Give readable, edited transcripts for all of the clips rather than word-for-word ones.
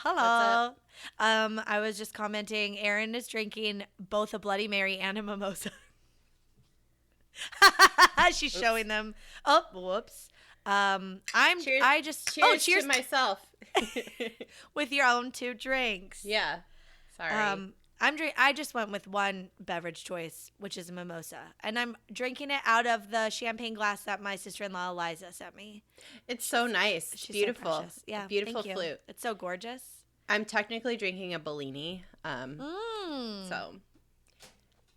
Hello. I was just commenting. Erin is drinking both a Bloody Mary and a mimosa. She's showing them. Oh, whoops. Cheers cheers to myself. with your own 2 drinks. Yeah. Sorry. I just went with one beverage choice, which is a mimosa, and I'm drinking it out of the champagne glass that my sister-in-law Eliza sent me. It's so nice. She's beautiful. So precious. Yeah, beautiful thank you. flute. It's so gorgeous. I'm technically drinking a Bellini. So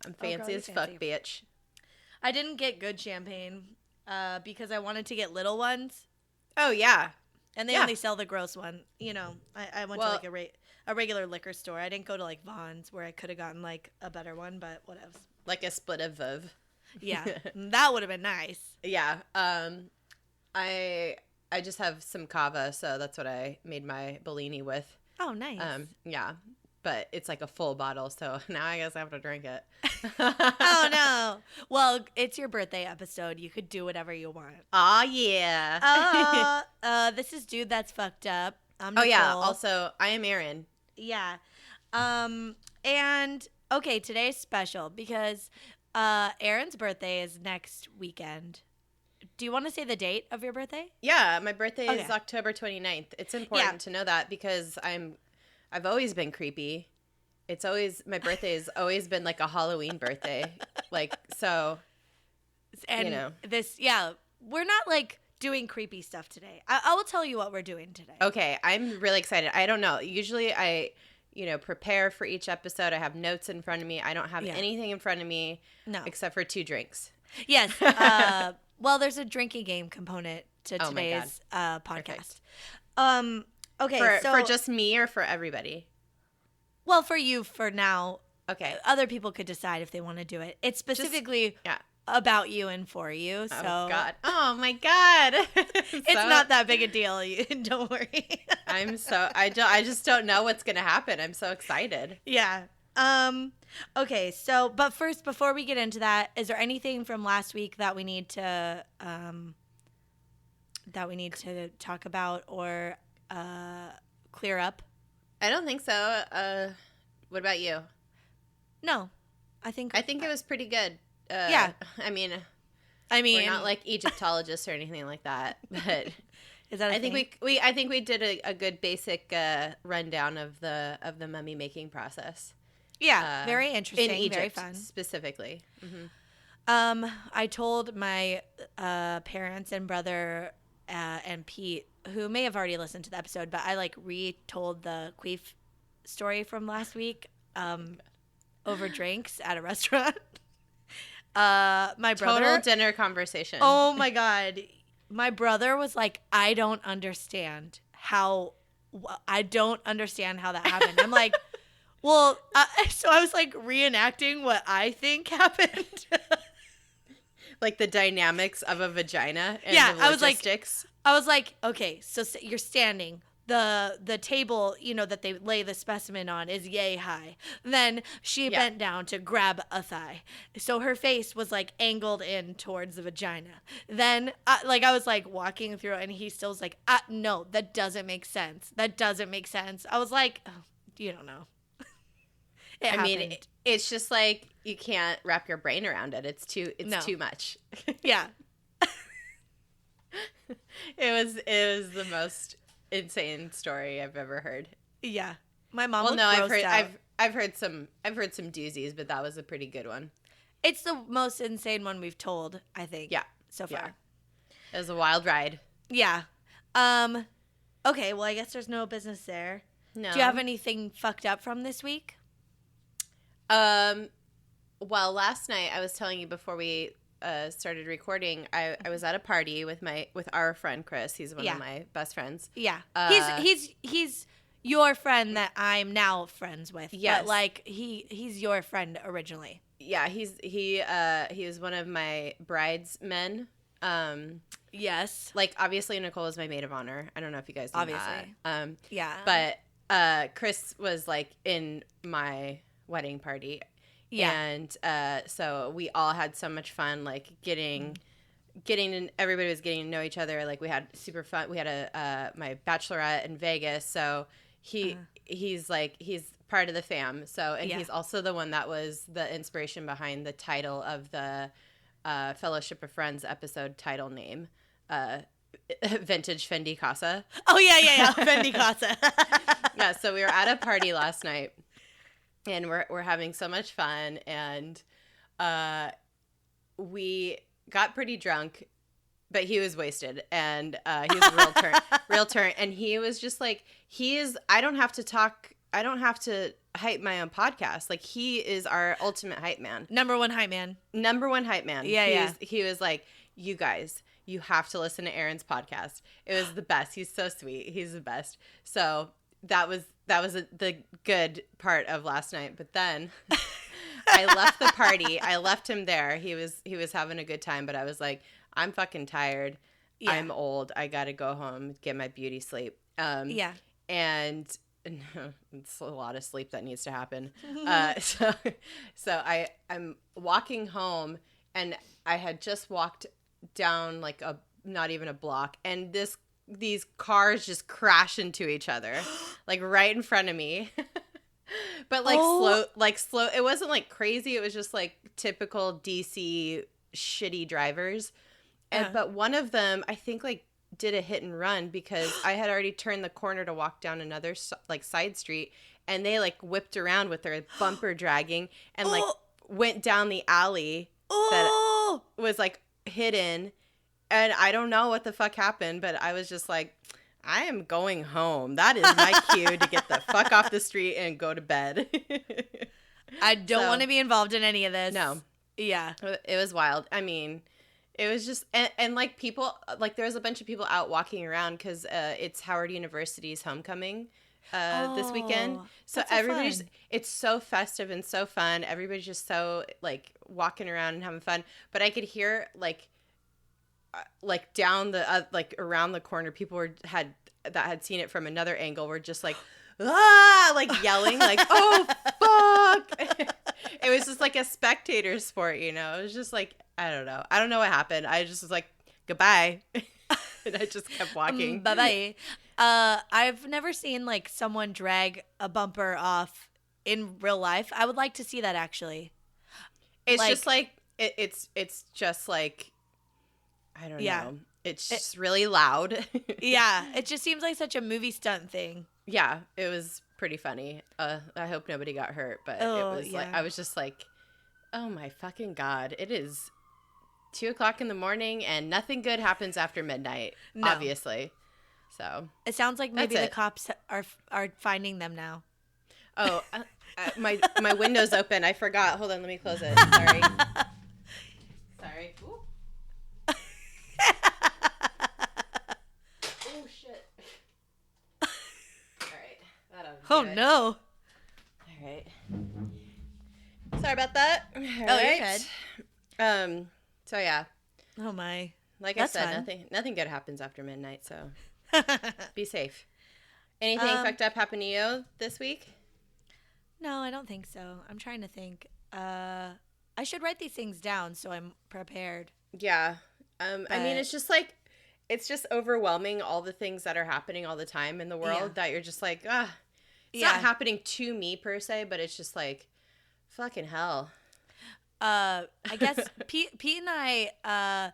I'm fancy as fuck, bitch. I didn't get good champagne because I wanted to get little ones. Oh yeah. And they only sell the gross one. You know, I went to like a regular liquor store. I didn't go to like Vaughn's where I could have gotten like a better one, but whatever. Like a split of Veuve. Yeah, that would have been nice. Yeah. I just have some cava, so that's what I made my Bellini with. Oh, nice. Yeah. But it's like a full bottle, so now I guess I have to drink it. Oh, no. Well, it's your birthday episode. You could do whatever you want. Aw, yeah. This is Dude That's Fucked Up. I'm Nicole. Oh, yeah. Also, I am Erin. Yeah. And, okay, today's special because Erin's birthday is next weekend. Do you want to say the date of your birthday? Yeah, my birthday is October 29th. It's important to know that because I've always been creepy. My birthday has always been like a Halloween birthday. Like, so, and you know. We're not like doing creepy stuff today. I will tell you what we're doing today. Okay, I'm really excited. I don't know. Usually I, prepare for each episode. I have notes in front of me. I don't have anything in front of me except for 2 drinks. Yes. Well, there's a drinking game component to today's podcast. Okay, for just me or for everybody? Well, for you for now. Okay. Other people could decide if they want to do it. It's specifically about you and for you. So. Oh, God. Oh, my God. It's not that big a deal. Don't worry. I just don't know what's going to happen. I'm so excited. Yeah. Okay, so, but first, before we get into that, is there anything from last week that we need to talk about or clear up? I don't think so. What about you? No, I think it was pretty good. Yeah. I mean, we're not like Egyptologists or anything like that, but is that I think we did a good basic rundown of the mummy making process. Yeah, very interesting. In Egypt, very fun. Specifically. Mm-hmm. I told my parents and brother and Pete, who may have already listened to the episode, but I like retold the queef story from last week over drinks at a restaurant. My brother, total dinner conversation. Oh my God, my brother was like, I don't understand how that happened. I'm like. Well, so I was like reenacting what I think happened. Like the dynamics of a vagina and the logistics. I was like, okay, so you're standing. The table, that they lay the specimen on is yay high. Then she bent down to grab a thigh. So her face was like angled in towards the vagina. Then I was like walking through and he still was like, no, that doesn't make sense. I was like, oh, you don't know. I mean, it's just like you can't wrap your brain around it. It's too much. Yeah. It was the most insane story I've ever heard. Yeah. My mom I've heard some doozies, but that was a pretty good one. It's the most insane one we've told, I think. Yeah. So far. Yeah. It was a wild ride. Yeah. Okay, well I guess there's no business there. No. Do you have anything fucked up from this week? Well, last night I was telling you before we started recording, I was at a party with our friend Chris. He's one of my best friends. Yeah. He's your friend that I'm now friends with. Yes. But like he's your friend originally. Yeah, he was one of my bridesmen. Yes. Like obviously Nicole is my maid of honor. I don't know if you guys know that. Yeah. But Chris was like in my wedding party. Yeah. And so we all had so much fun, like getting everybody was getting to know each other. Like we had super fun. We had my bachelorette in Vegas. So he's part of the fam. So, and he's also the one that was the inspiration behind the title of the Fellowship of Friends episode title name, Vintage Fendi Casa. Oh, yeah. Fendi Casa. Yeah, so we were at a party last night, and we're having so much fun, and we got pretty drunk, but he was wasted, and he was a real turn, and he was just like, I don't have to hype my own podcast. Like, he is our ultimate hype man. Number one hype man. Yeah. He was like, you guys, you have to listen to Erin's podcast. It was the best. He's so sweet. He's the best. So that was the good part of last night. But then I left the party. I left him there. He was having a good time, but I was like, I'm fucking tired. Yeah. I'm old. I got to go home, get my beauty sleep. And it's a lot of sleep that needs to happen. So I'm walking home, and I had just walked down like not even a block, and these cars just crash into each other, like right in front of me. But slow. It wasn't like crazy. It was just like typical DC shitty drivers. But one of them, I think, like, did a hit and run because I had already turned the corner to walk down another like side street, and they like whipped around with their bumper dragging and like went down the alley that was like hidden. And I don't know what the fuck happened, but I was just like, I am going home. That is my cue to get the fuck off the street and go to bed. I don't want to be involved in any of this. No. Yeah. It was wild. I mean, it was just, and like people, like there was a bunch of people out walking around because it's Howard University's homecoming this weekend. So everybody's, it's so festive and so fun. Everybody's just so like walking around and having fun. But I could hear like down the, like around the corner, people had seen it from another angle were just like, like yelling, like, oh, fuck. It was just like a spectator sport, you know? It was just like, I don't know. I don't know what happened. I just was like, goodbye. And I just kept walking. Bye-bye. I've never seen like someone drag a bumper off in real life. I would like to see that actually. It's like, just like, it's just like, I don't know. It's just really loud. Yeah. It just seems like such a movie stunt thing. Yeah. It was pretty funny. I hope nobody got hurt, but it was like, I was just like, oh my fucking God. It is 2:00 in the morning and nothing good happens after midnight, obviously. So it sounds like maybe the cops are finding them now. Oh, my window's open. I forgot. Hold on. Let me close it. Sorry. Sorry. Ooh. Oh, shit. All right. Oh, no. All right. Sorry about that. All right. You're good. So, yeah. Oh, my. Like I said, nothing good happens after midnight, so be safe. Anything fucked up happen to you this week? No, I don't think so. I'm trying to think. I should write these things down so I'm prepared. Yeah. I mean, it's just like, it's just overwhelming, all the things that are happening all the time in the world that you're just like, it's not happening to me per se, but it's just like, fucking hell. I guess Pete and I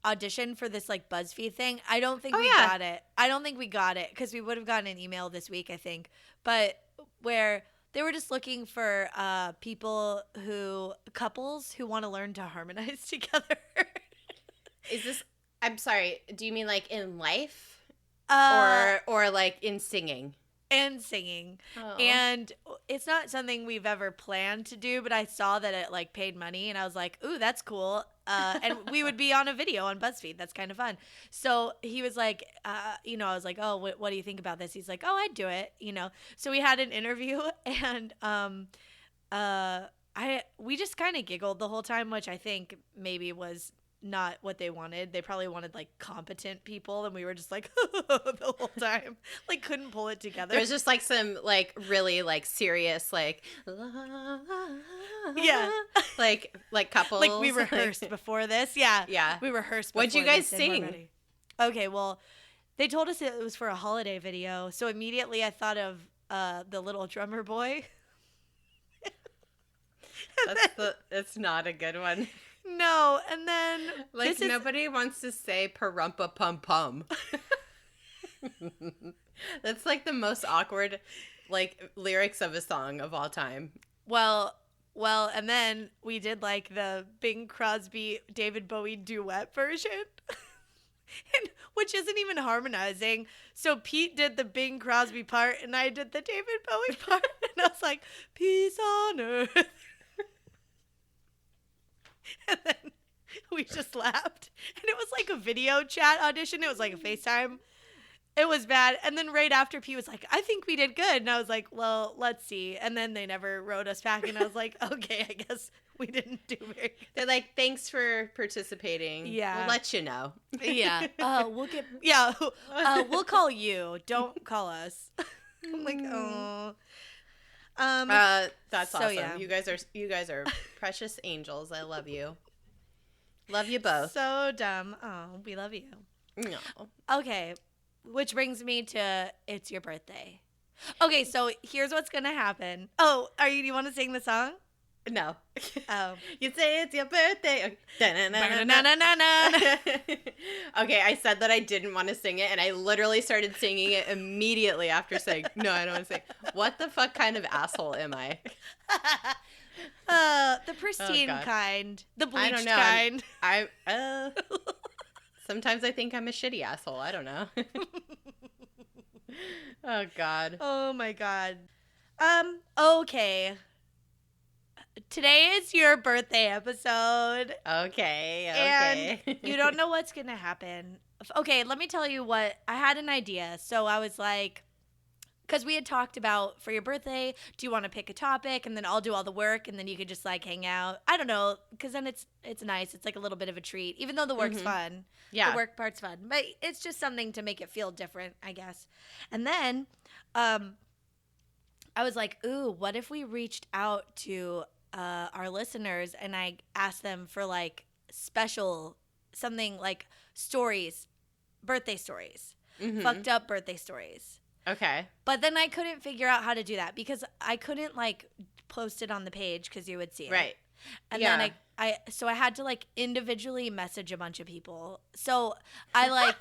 auditioned for this like BuzzFeed thing. I don't think we got it. I don't think we got it because we would have gotten an email this week, I think. But where they were just looking for couples who want to learn to harmonize together. Is this? I'm sorry. Do you mean like in life, or like in singing? And singing. Oh. And it's not something we've ever planned to do, but I saw that it like paid money and I was like, ooh, that's cool. And we would be on a video on BuzzFeed. That's kind of fun. So he was like, I was like, oh, what do you think about this? He's like, oh, I'd do it, So we had an interview and we just kind of giggled the whole time, which I think maybe was not what they wanted. They probably wanted like competent people, and we were just like the whole time, like couldn't pull it together. There was just like some like really like serious like like couples. Like we rehearsed before this. Yeah, we rehearsed. What'd you guys sing? Okay, well, They told us it was for a holiday video, so immediately I thought of the little drummer boy. It's not a good one. No, and then like nobody wants to say parumpa pum pum. That's like the most awkward like lyrics of a song of all time. Well, and then we did like the Bing Crosby David Bowie duet version. Which isn't even harmonizing. So Pete did the Bing Crosby part and I did the David Bowie part. And I was like, peace on earth. And then we just laughed. And it was like a video chat audition. It was like a FaceTime. It was bad. And then right after, Pete was like, I think we did good. And I was like, well, let's see. And then they never wrote us back. And I was like, okay, I guess we didn't do very good. They're like, thanks for participating. Yeah. We'll let you know. Yeah. We'll call you. Don't call us. I'm like, oh. That's so, awesome. yeah. You guys are precious angels. I love you. Love you both. So dumb. Oh, we love you. No. Okay. Which brings me to it's your birthday. Okay, so here's what's going to happen. Oh, do you want to sing the song? No. Oh. You say it's your birthday. Okay, I said that I didn't want to sing it, and I literally started singing it immediately after saying, no, I don't want to sing. What the fuck kind of asshole am I? The pristine kind. The bleached I don't know. kind. Sometimes I think I'm a shitty asshole. I don't know. Oh, God. Oh, my God. Okay. Today is your birthday episode. Okay. And you don't know what's going to happen. Okay, let me tell you what. I had an idea. So I was like, because we had talked about for your birthday, do you want to pick a topic? And then I'll do all the work and then you could just like hang out. I don't know, because then it's nice. It's like a little bit of a treat, even though the work's fun. Yeah. The work part's fun. But it's just something to make it feel different, I guess. And then I was like, ooh, what if we reached out to our listeners and I asked them for like special something like stories, birthday stories, fucked up birthday stories. Okay. But then I couldn't figure out how to do that because I couldn't like post it on the page because you would see it. Right. And then I had to like individually message a bunch of people. So I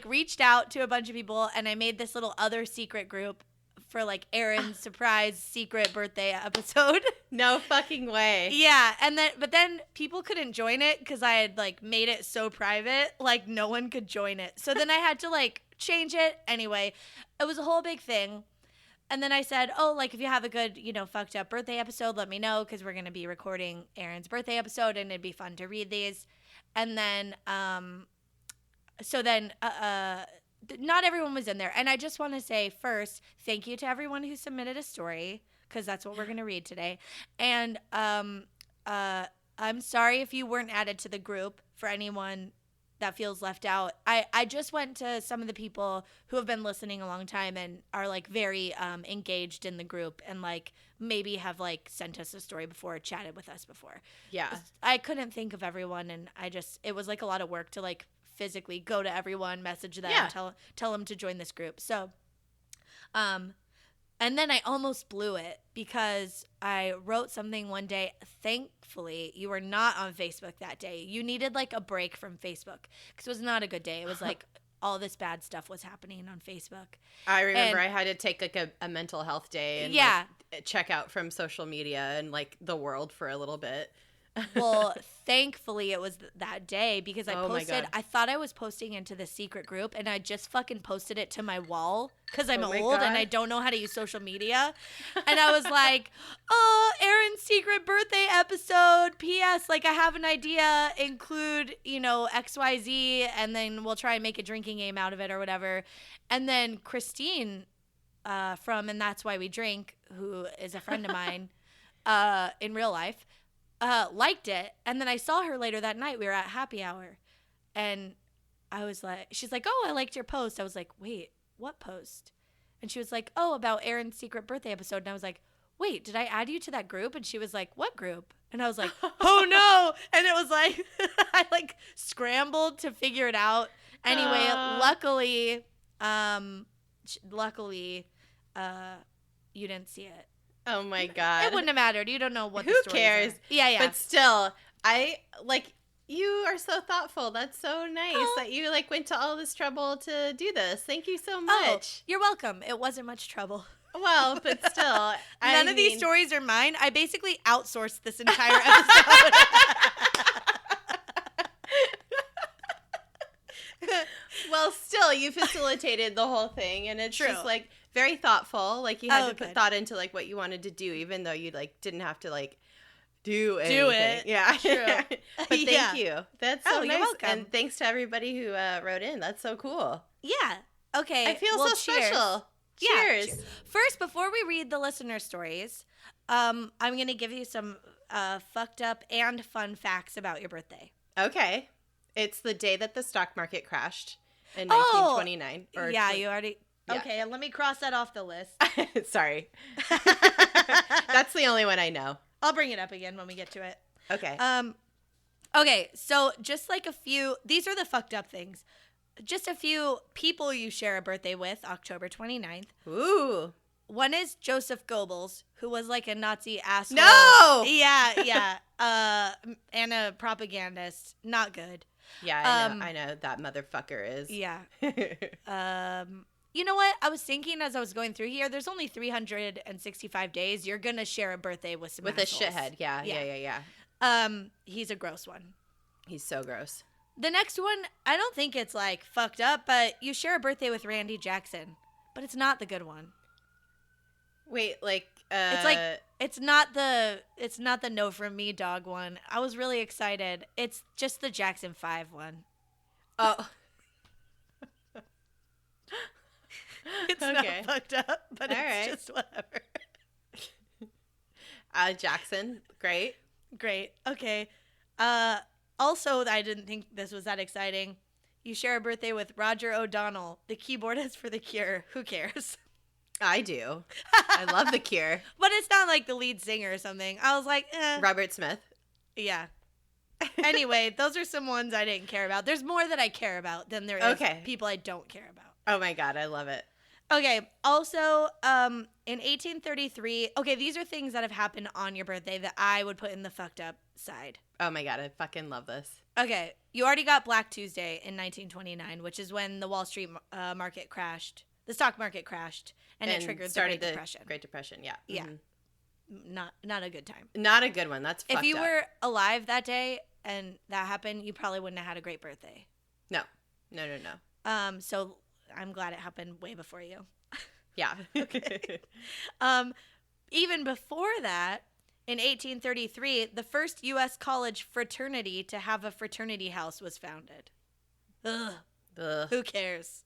reached out to a bunch of people and I made this little other secret group for like Erin's surprise secret birthday episode. No fucking way. Yeah, but then people couldn't join it because I had like made it so private, like no one could join it. So then I had to like change it. Anyway, it was a whole big thing. And then I said, oh, like if you have a good, fucked up birthday episode, let me know because we're going to be recording Erin's birthday episode and it'd be fun to read these. And then, not everyone was in there. And I just want to say first, thank you to everyone who submitted a story because that's what we're going to read today. And I'm sorry if you weren't added to the group. For anyone that feels left out, I just went to some of the people who have been listening a long time and are like very engaged in the group and like maybe have like sent us a story before or chatted with us before. Yeah. I couldn't think of everyone and it was like a lot of work to like physically go to everyone, message them, tell them to join this group. So, and then I almost blew it because I wrote something one day. Thankfully, you were not on Facebook that day. You needed like a break from Facebook because it was not a good day. It was like all this bad stuff was happening on Facebook. I remember I had to take like a mental health day and like, check out from social media and like the world for a little bit. Well, thankfully it was that day because I posted, I thought I was posting into the secret group and I just fucking posted it to my wall because I'm old and I don't know how to use social media. And I was like, oh, Erin's secret birthday episode. P.S. Like I have an idea, include, XYZ and then we'll try and make a drinking game out of it or whatever. And then Christine from And That's Why We Drink, who is a friend of mine in real life, liked it. And then I saw her later that night. We were at happy hour and I was like, she's like, oh, I liked your post. I was like, wait, what post? And she was like, oh, about Erin's secret birthday episode. And I was like, wait, did I add you to that group? And she was like, what group? And I was like, oh no. And it was like, I like scrambled to figure it out. Anyway, luckily, you didn't see it. Oh my God. It wouldn't have mattered. You don't know what the Who stories cares? are. Yeah. But still, you are so thoughtful. That's so nice that you went to all this trouble to do this. Thank you so much. You're welcome. It wasn't much trouble. Well, but still. None of these stories are mine. I basically outsourced this entire episode. Well, still, you facilitated the whole thing, and it's just very thoughtful. You had to put thought into what you wanted to do, even though you didn't have to do anything. Do it. Yeah, true. But thank you. That's so nice. You're welcome. And thanks to everybody who wrote in. That's so cool. Yeah. Okay. I feel so special. Cheers. Yeah. First, before we read the listener stories, I'm going to give you some fucked up and fun facts about your birthday. Okay. It's the day that the stock market crashed in 1929. You already... Yeah. Okay, and let me cross that off the list. Sorry. That's the only one I know. I'll bring it up again when we get to it. Okay. Okay, so just a few... These are the fucked up things. Just a few people you share a birthday with, October 29th. Ooh. One is Joseph Goebbels, who was a Nazi asshole. No! Yeah. And a propagandist. Not good. Yeah, I know that motherfucker is. Yeah. You know what? I was thinking as I was going through here, there's only 365 days. You're going to share a birthday with some assholes. A shithead. Yeah. He's a gross one. He's so gross. The next one, I don't think it's fucked up, but you share a birthday with Randy Jackson. But it's not the good one. Wait, it's not the no from me dog one. I was really excited. It's just the Jackson 5 one. Oh. It's not fucked up, but it's just whatever. Jackson, great. Okay. Also, I didn't think this was that exciting. You share a birthday with Roger O'Donnell, the keyboardist for The Cure. Who cares? I do. I love The Cure. But it's not the lead singer or something. I was like, eh. Robert Smith. Yeah. Anyway, those are some ones I didn't care about. There's more that I care about than there is people I don't care about. Oh my God, I love it. Okay. Also, in 1833, these are things that have happened on your birthday that I would put in the fucked up side. Oh my God, I fucking love this. Okay. You already got Black Tuesday in 1929, which is when the Wall Street market crashed. The stock market crashed, and it triggered the Great Depression. Great Depression, yeah. Yeah. Mm-hmm. Not a good time. Not a good one. That's fucked up. If you were alive that day and that happened, you probably wouldn't have had a great birthday. No. So I'm glad it happened way before you. Yeah. Okay. Even before that, in 1833, the first U.S. college fraternity to have a fraternity house was founded. Ugh. Who cares?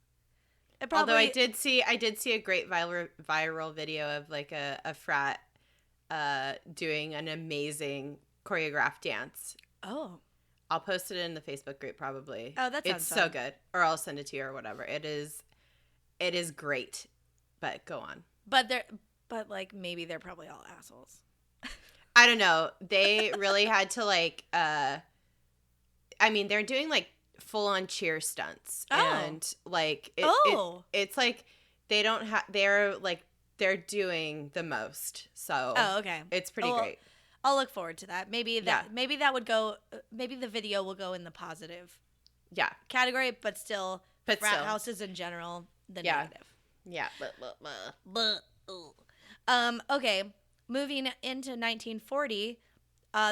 Although I did see a great viral video of a frat doing an amazing choreographed dance. Oh. I'll post it in the Facebook group probably. Oh, that sounds fun. So good. Or I'll send it to you or whatever. It is great. But go on. But maybe they're probably all assholes. I don't know. They really had to they're doing full on cheer stunts. Oh. And it's they don't have they're doing the most. So okay. It's pretty great. I'll look forward to that. Maybe that would go. Maybe the video will go in the positive, category, but still, frat houses in general, the negative. Yeah. Okay. Moving into 1940,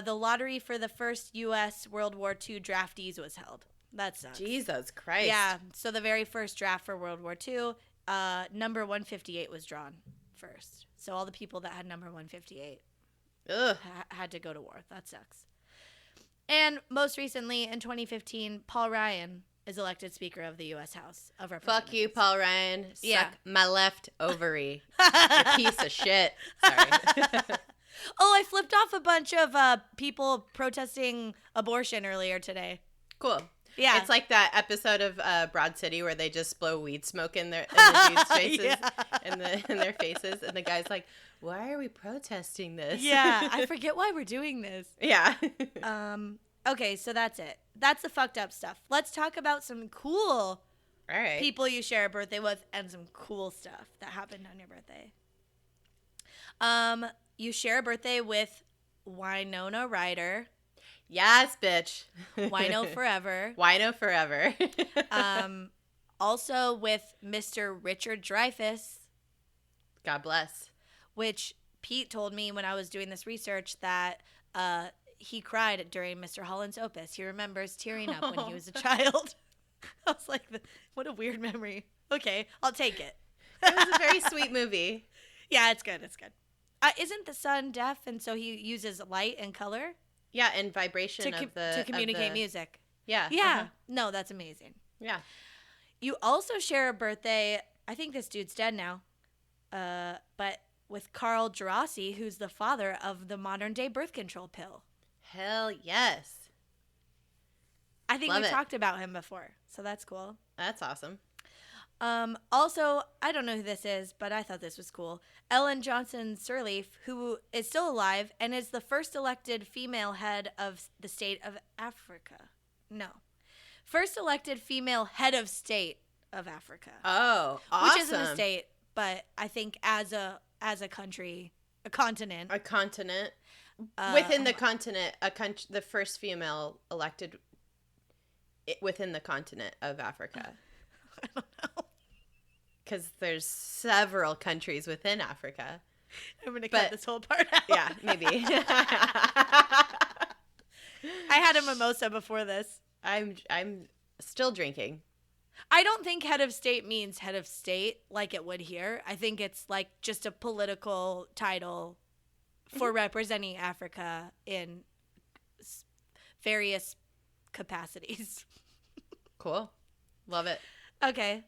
the lottery for the first U.S. World War II draftees was held. That sucks. Jesus Christ. Yeah. So the very first draft for World War II, number 158 was drawn first. So all the people that had number 158. Had to go to war. That sucks. And most recently, in 2015, Paul Ryan is elected Speaker of the U.S. House of Representatives. Fuck you, Paul Ryan. Suck my left ovary. You piece of shit. Sorry. I flipped off a bunch of people protesting abortion earlier today. Cool. Yeah. It's like that episode of Broad City where they just blow weed smoke in the dudes' faces, in their faces, and the guy's like, "Why are we protesting this?" Yeah, I forget why we're doing this. Yeah. Okay, so that's it. That's the fucked up stuff. Let's talk about some cool All right. people you share a birthday with and some cool stuff that happened on your birthday. You share a birthday with Winona Ryder. Yes, bitch. Wino forever. Wino forever. Also with Mr. Richard Dreyfuss. God bless. Which Pete told me when I was doing this research that he cried during Mr. Holland's Opus. He remembers tearing up when he was a child. I was like, what a weird memory. Okay, I'll take it. It was a very sweet movie. Yeah, it's good. It's good. Isn't the son deaf, and so he uses light and color? Yeah, and vibration to communicate music. Yeah. Yeah. Uh-huh. No, that's amazing. Yeah. You also share a birthday. I think this dude's dead now. But with Carl Gerasi, who's the father of the modern day birth control pill. Hell yes. I think we've talked about him before, so that's cool. That's awesome. Also, I don't know who this is, but I thought this was cool. Ellen Johnson Sirleaf, who is still alive and is the first elected female head of the state of Africa. No. First elected female head of state of Africa. Oh, awesome. Which isn't a state, but I think as a country, a continent. A continent. Within the continent, the first female elected within the continent of Africa. I don't know. Because there's several countries within Africa. I'm going to cut this whole part out. Yeah, maybe. I had a mimosa before this. I'm still drinking. I don't think head of state means head of state like it would here. I think it's like just a political title for representing Africa in various capacities. Cool. Love it. Okay.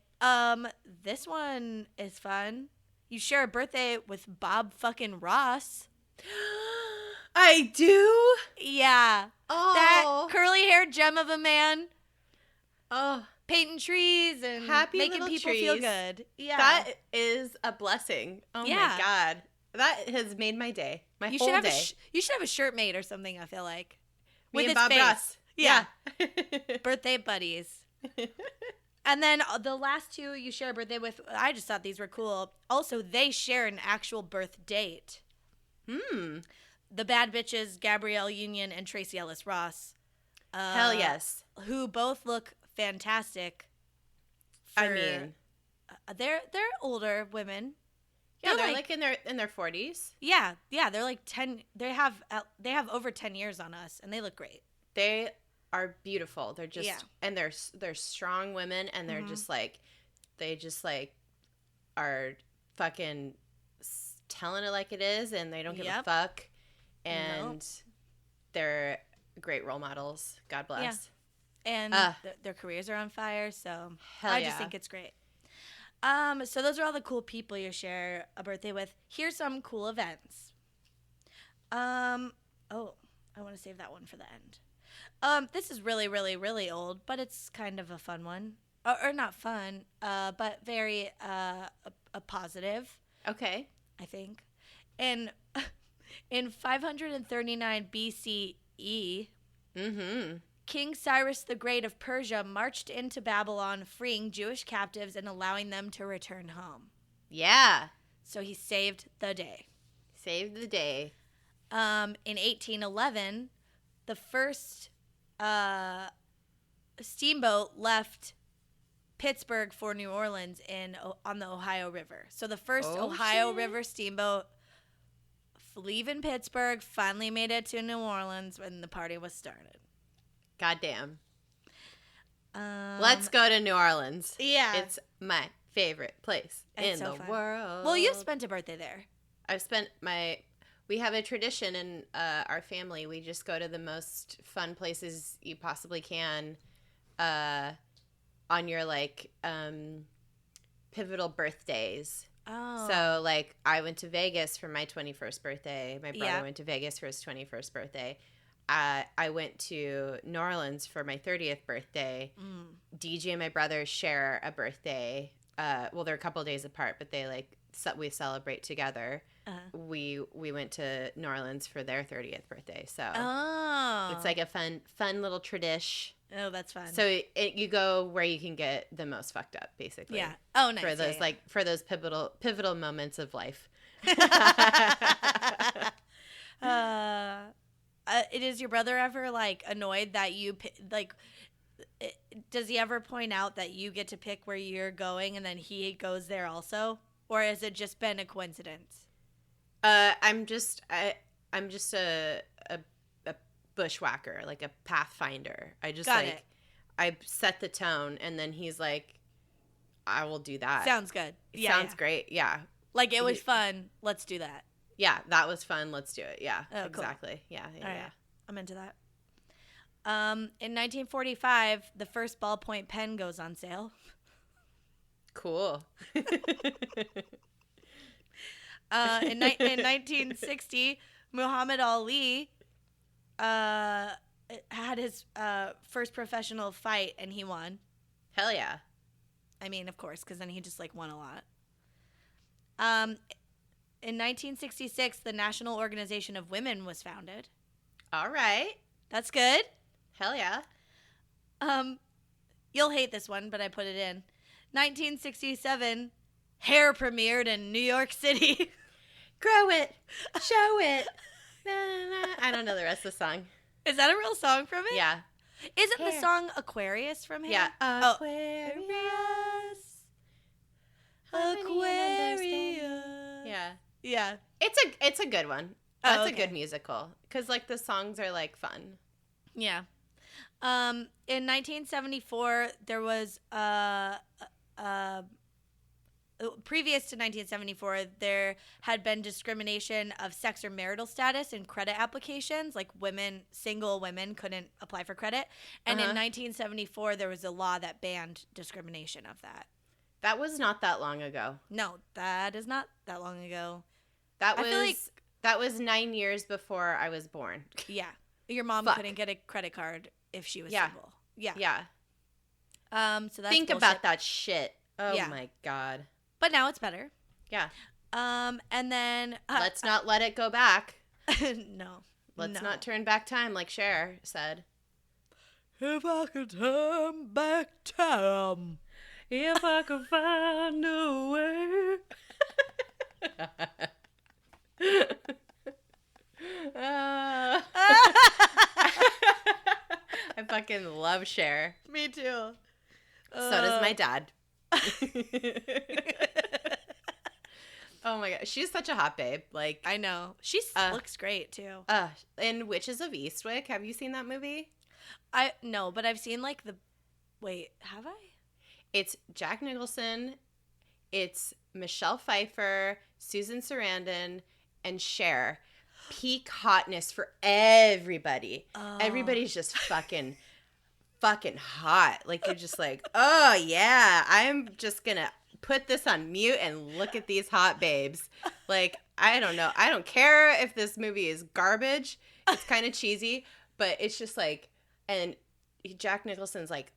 This one is fun. You share a birthday with Bob fucking Ross. I do? Yeah. Oh. That curly-haired gem of a man. Oh. Painting trees and making people feel good. Yeah. That is a blessing. Oh my God. That has made my day. My whole day. You should have a shirt made or something, I feel like. Me and Bob Ross. Yeah. Birthday buddies. And then the last two you share a birthday with, I just thought these were cool. Also, they share an actual birth date. The Bad Bitches, Gabrielle Union and Tracy Ellis Ross. Hell yes. Who both look fantastic. They're older women. Yeah, they're like in their 40s. Yeah, they're like 10. They have over 10 years on us, and they look great. They are beautiful. They're just and they're strong women, and they're just like they just like are fucking telling it like it is, and they don't give a fuck, and they're great role models. God bless. Yeah. And their careers are on fire, so I just think it's great. So those are all the cool people you share a birthday with. Here's some cool events. I want to save that one for the end. This is really, really, really old, but it's kind of a fun one. Or not fun, but very a positive. Okay. I think. And in 539 BCE, King Cyrus the Great of Persia marched into Babylon, freeing Jewish captives and allowing them to return home. Yeah. So he saved the day. Saved the day. In 1811, the first steamboat left Pittsburgh for New Orleans on the Ohio River. So the first Ohio River steamboat leaving Pittsburgh finally made it to New Orleans when the party was started. Goddamn. Let's go to New Orleans. Yeah. It's my favorite place in the world. Well, you've spent a birthday there. We have a tradition in our family. We just go to the most fun places you possibly can on your, pivotal birthdays. Oh. So, I went to Vegas for my 21st birthday. My brother went to Vegas for his 21st birthday. I went to New Orleans for my 30th birthday. DJ and my brother share a birthday they're a couple days apart, but they like we celebrate together. We went to New Orleans for their 30th birthday, so it's like a fun little tradition. Oh, that's fun. So you go where you can get the most fucked up, basically. Yeah. Oh, nice. For those for those pivotal moments of life. Is your brother ever like annoyed that you like? Does he ever point out that you get to pick where you're going and then he goes there also, or has it just been a coincidence? I'm just a bushwhacker, like a pathfinder. I just I set the tone, and then he's like, I will do that. Sounds good. Yeah, sounds great. Yeah. Like it was fun. Let's do that. Yeah, that was fun. Let's do it. Yeah, exactly. Cool. Yeah. Right. I'm into that. In 1945, the first ballpoint pen goes on sale. Cool. In 1960, Muhammad Ali had his first professional fight, and he won. Hell yeah. I mean, of course, because then he just like won a lot. In 1966, the National Organization of Women was founded. All right. That's good. Hell yeah. You'll hate this one, but I put it in. 1967, Hair premiered in New York City. Grow it. Show it. Na, na, na. I don't know the rest of the song. Is that a real song from it? Yeah. Isn't the song Aquarius from Hair? Yeah. Aquarius. Aquarius. Yeah. Yeah. It's a good one. That's a good musical. Because, like, the songs are, like, fun. Yeah. In 1974, there was previous to 1974, there had been discrimination of sex or marital status in credit applications. Like single women couldn't apply for credit. And in 1974, there was a law that banned discrimination of that. That was not that long ago. No, that is not that long ago. That was 9 years before I was born. Yeah. Your mom couldn't get a credit card if she was single. Yeah. Yeah. So that's Think bullshit. about that shit. Oh my God. But now it's better. Yeah. And then let's not let it go back. No. Let's not turn back time, like Cher said. If I could turn back time, if I could find a way. I fucking love Cher. Me too. So does my dad. Oh my God, she's such a hot babe. Like, I know, she looks great too. In Witches of Eastwick, have you seen that movie? No, but I've seen like have I? It's Jack Nicholson, it's Michelle Pfeiffer, Susan Sarandon, and Cher. Peak hotness for everybody. Oh. Everybody's just fucking hot. Like, you're just like, oh yeah, I'm just gonna put this on mute and look at these hot babes. Like, I don't know. I don't care if this movie is garbage. It's kind of cheesy, but it's just like, and Jack Nicholson's like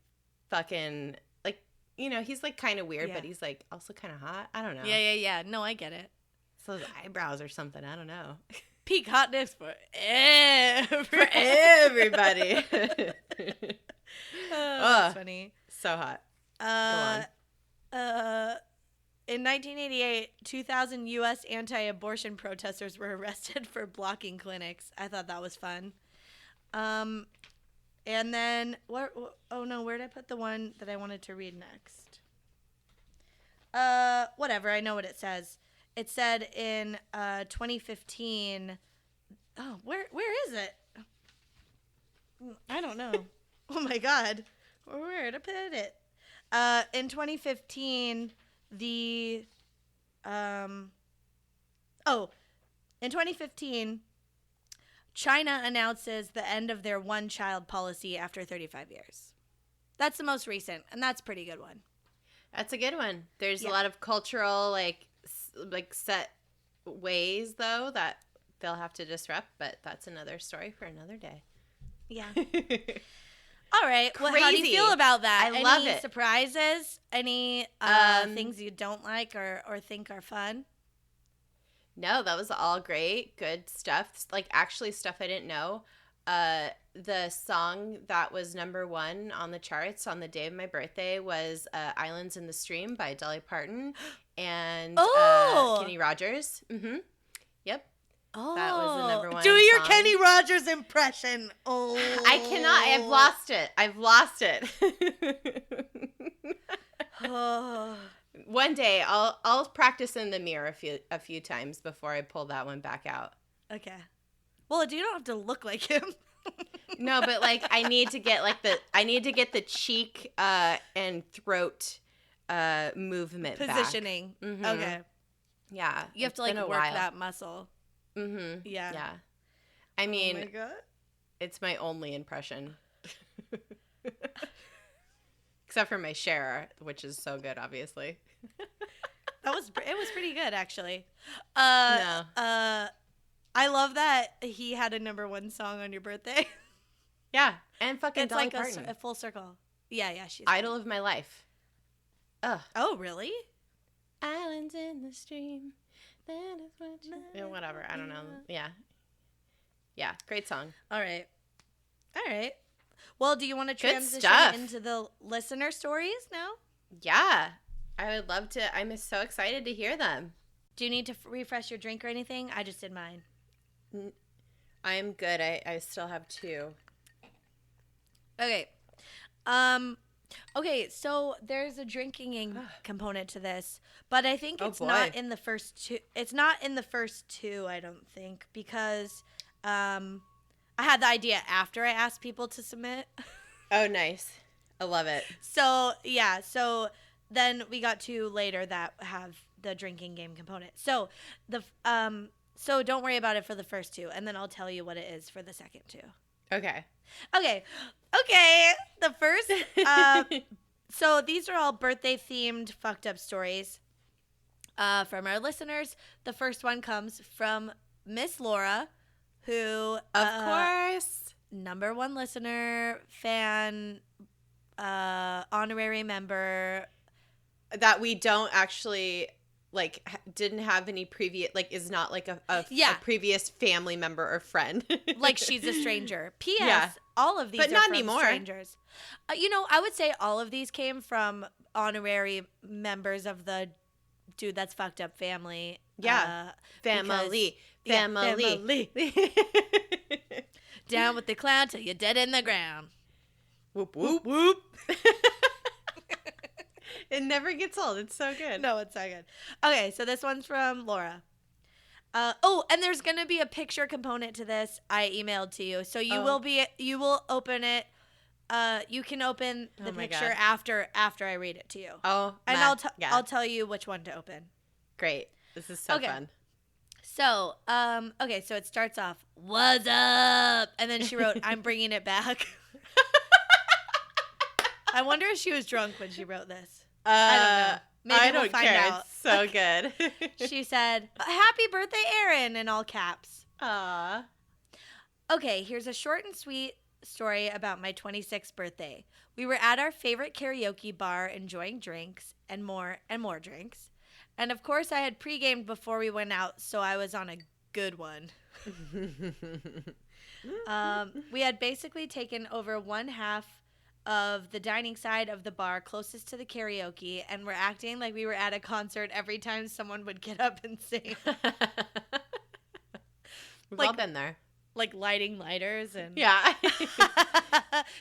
fucking, like, you know, he's like kind of weird, but he's like also kind of hot. I don't know. Yeah. No, I get it. So his eyebrows or something. I don't know. Peak hotness for everybody. That's funny. So hot. Go on. In 1988, 2,000 U.S. anti-abortion protesters were arrested for blocking clinics. I thought that was fun. And then, where did I put the one that I wanted to read next? Whatever, I know what it says. It said in 2015, where is it? I don't know. Oh my God. Where did I put it? In 2015, in 2015, China announces the end of their one-child policy after 35 years. That's the most recent, and that's a pretty good one. That's a good one. There's a lot of cultural, like set ways, though, that they'll have to disrupt, but that's another story for another day. Yeah. All right. Well, how do you feel about that? I love it. Any surprises? Any things you don't like or think are fun? No, that was all great. Good stuff. Like, actually stuff I didn't know. The song that was number 1 on the charts on the day of my birthday was Islands in the Stream by Dolly Parton and Kenny Rogers. Mm-hmm. Yep. Oh. That was the number 1 Do your song. Kenny Rogers impression. Oh. I cannot. I've lost it. Oh. One day I'll practice in the mirror a few times before I pull that one back out. Okay. Well, you don't have to look like him. No, but like I need to get the cheek and throat movement positioning. Back. Mm-hmm. Okay. Yeah. You have to like work that muscle. Mm-hmm. Yeah. Yeah. I mean, oh my God. It's my only impression. Except for my Cher, which is so good, obviously. It was pretty good, actually. No. I love that he had a number 1 song on your birthday. Yeah, and fucking it's Dolly like Parton. a full circle. Yeah, she's idol of my life. Ugh. Oh, really? Islands in the stream. That is what you... Whatever. I don't know. Yeah. Great song. All right. Well, do you want to transition into the listener stories now? Yeah. I would love to. I'm so excited to hear them. Do you need to refresh your drink or anything? I just did mine. I'm good. I still have 2. Okay. Okay, so there's a drinking component to this, but I think it's not in the first 2. It's not in the first 2, I don't think, because I had the idea after I asked people to submit. Oh, nice. I love it. So, yeah. So then we got 2 later that have the drinking game component. So so don't worry about it for the first 2, and then I'll tell you what it is for the second 2. Okay. The first, so these are all birthday-themed fucked up stories from our listeners. The first one comes from Miss Laura, who... Of course. Number 1 listener, fan, honorary member. That we don't actually... like, didn't have any previous, like, is not like a previous family member or friend. Like, she's a stranger. P.S. All of these are not from anymore. Strangers. I would say all of these came from honorary members of the Dude That's Fucked Up family. Yeah. Family. Down with the clown till you're dead in the ground. Whoop, whoop, whoop. It never gets old. It's so good. No, it's so good. Okay, so this one's from Laura. And there's going to be a picture component to this I emailed to you. So you will open it. You can open the picture after I read it to you. Oh, and I'll tell you which one to open. Great. This is so fun. So, so it starts off, "What's up?" And then she wrote, "I'm bringing it back." I wonder if she was drunk when she wrote this. I don't know. Maybe we'll find out. It's so good. She said, "Happy birthday, Erin," in all caps. Aww. Okay, here's a short and sweet story about my 26th birthday. We were at our favorite karaoke bar enjoying drinks and more drinks. And of course, I had pre-gamed before we went out, so I was on a good one. We had basically taken over one half of the dining side of the bar closest to the karaoke, and we're acting like we were at a concert every time someone would get up and sing. We've all been there. Like lighting lighters and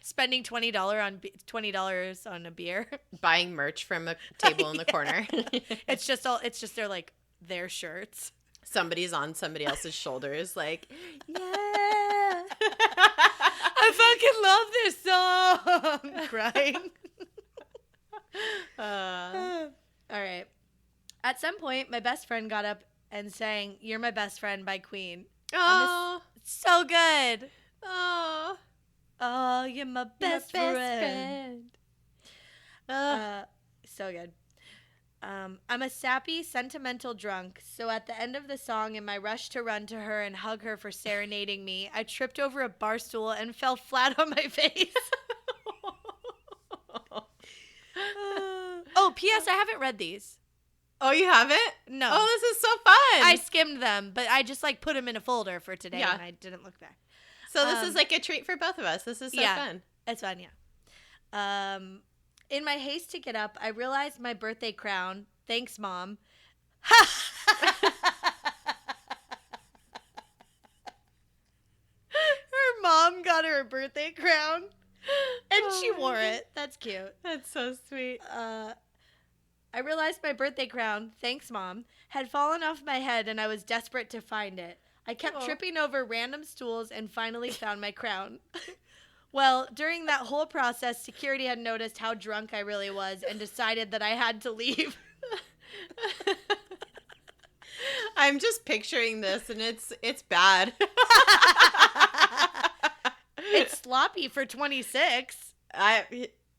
spending $20 on a beer, buying merch from a table in the corner. It's just their like their shirts. Somebody's on somebody else's shoulders, like, yeah. I fucking love this song. Crying. All right. At some point, my best friend got up and sang "You're My Best Friend" by Queen. Oh, so good. Oh, you're my best friend. So good. I'm a sappy, sentimental drunk, so at the end of the song, in my rush to run to her and hug her for serenading me, I tripped over a bar stool and fell flat on my face. P.S. I haven't read these. Oh, you haven't? No. Oh, this is so fun. I skimmed them, but I just like put them in a folder for today, and I didn't look back. So this is like a treat for both of us. This is so fun. It's fun, yeah. In my haste to get up, I realized my birthday crown. Thanks, Mom. Her mom got her a birthday crown, and she wore it. That's cute. That's so sweet. I realized my birthday crown, thanks Mom, had fallen off my head and I was desperate to find it. I kept tripping over random stools and finally found my crown. Well, during that whole process, security had noticed how drunk I really was and decided that I had to leave. I'm just picturing this and it's bad. It's sloppy for 26.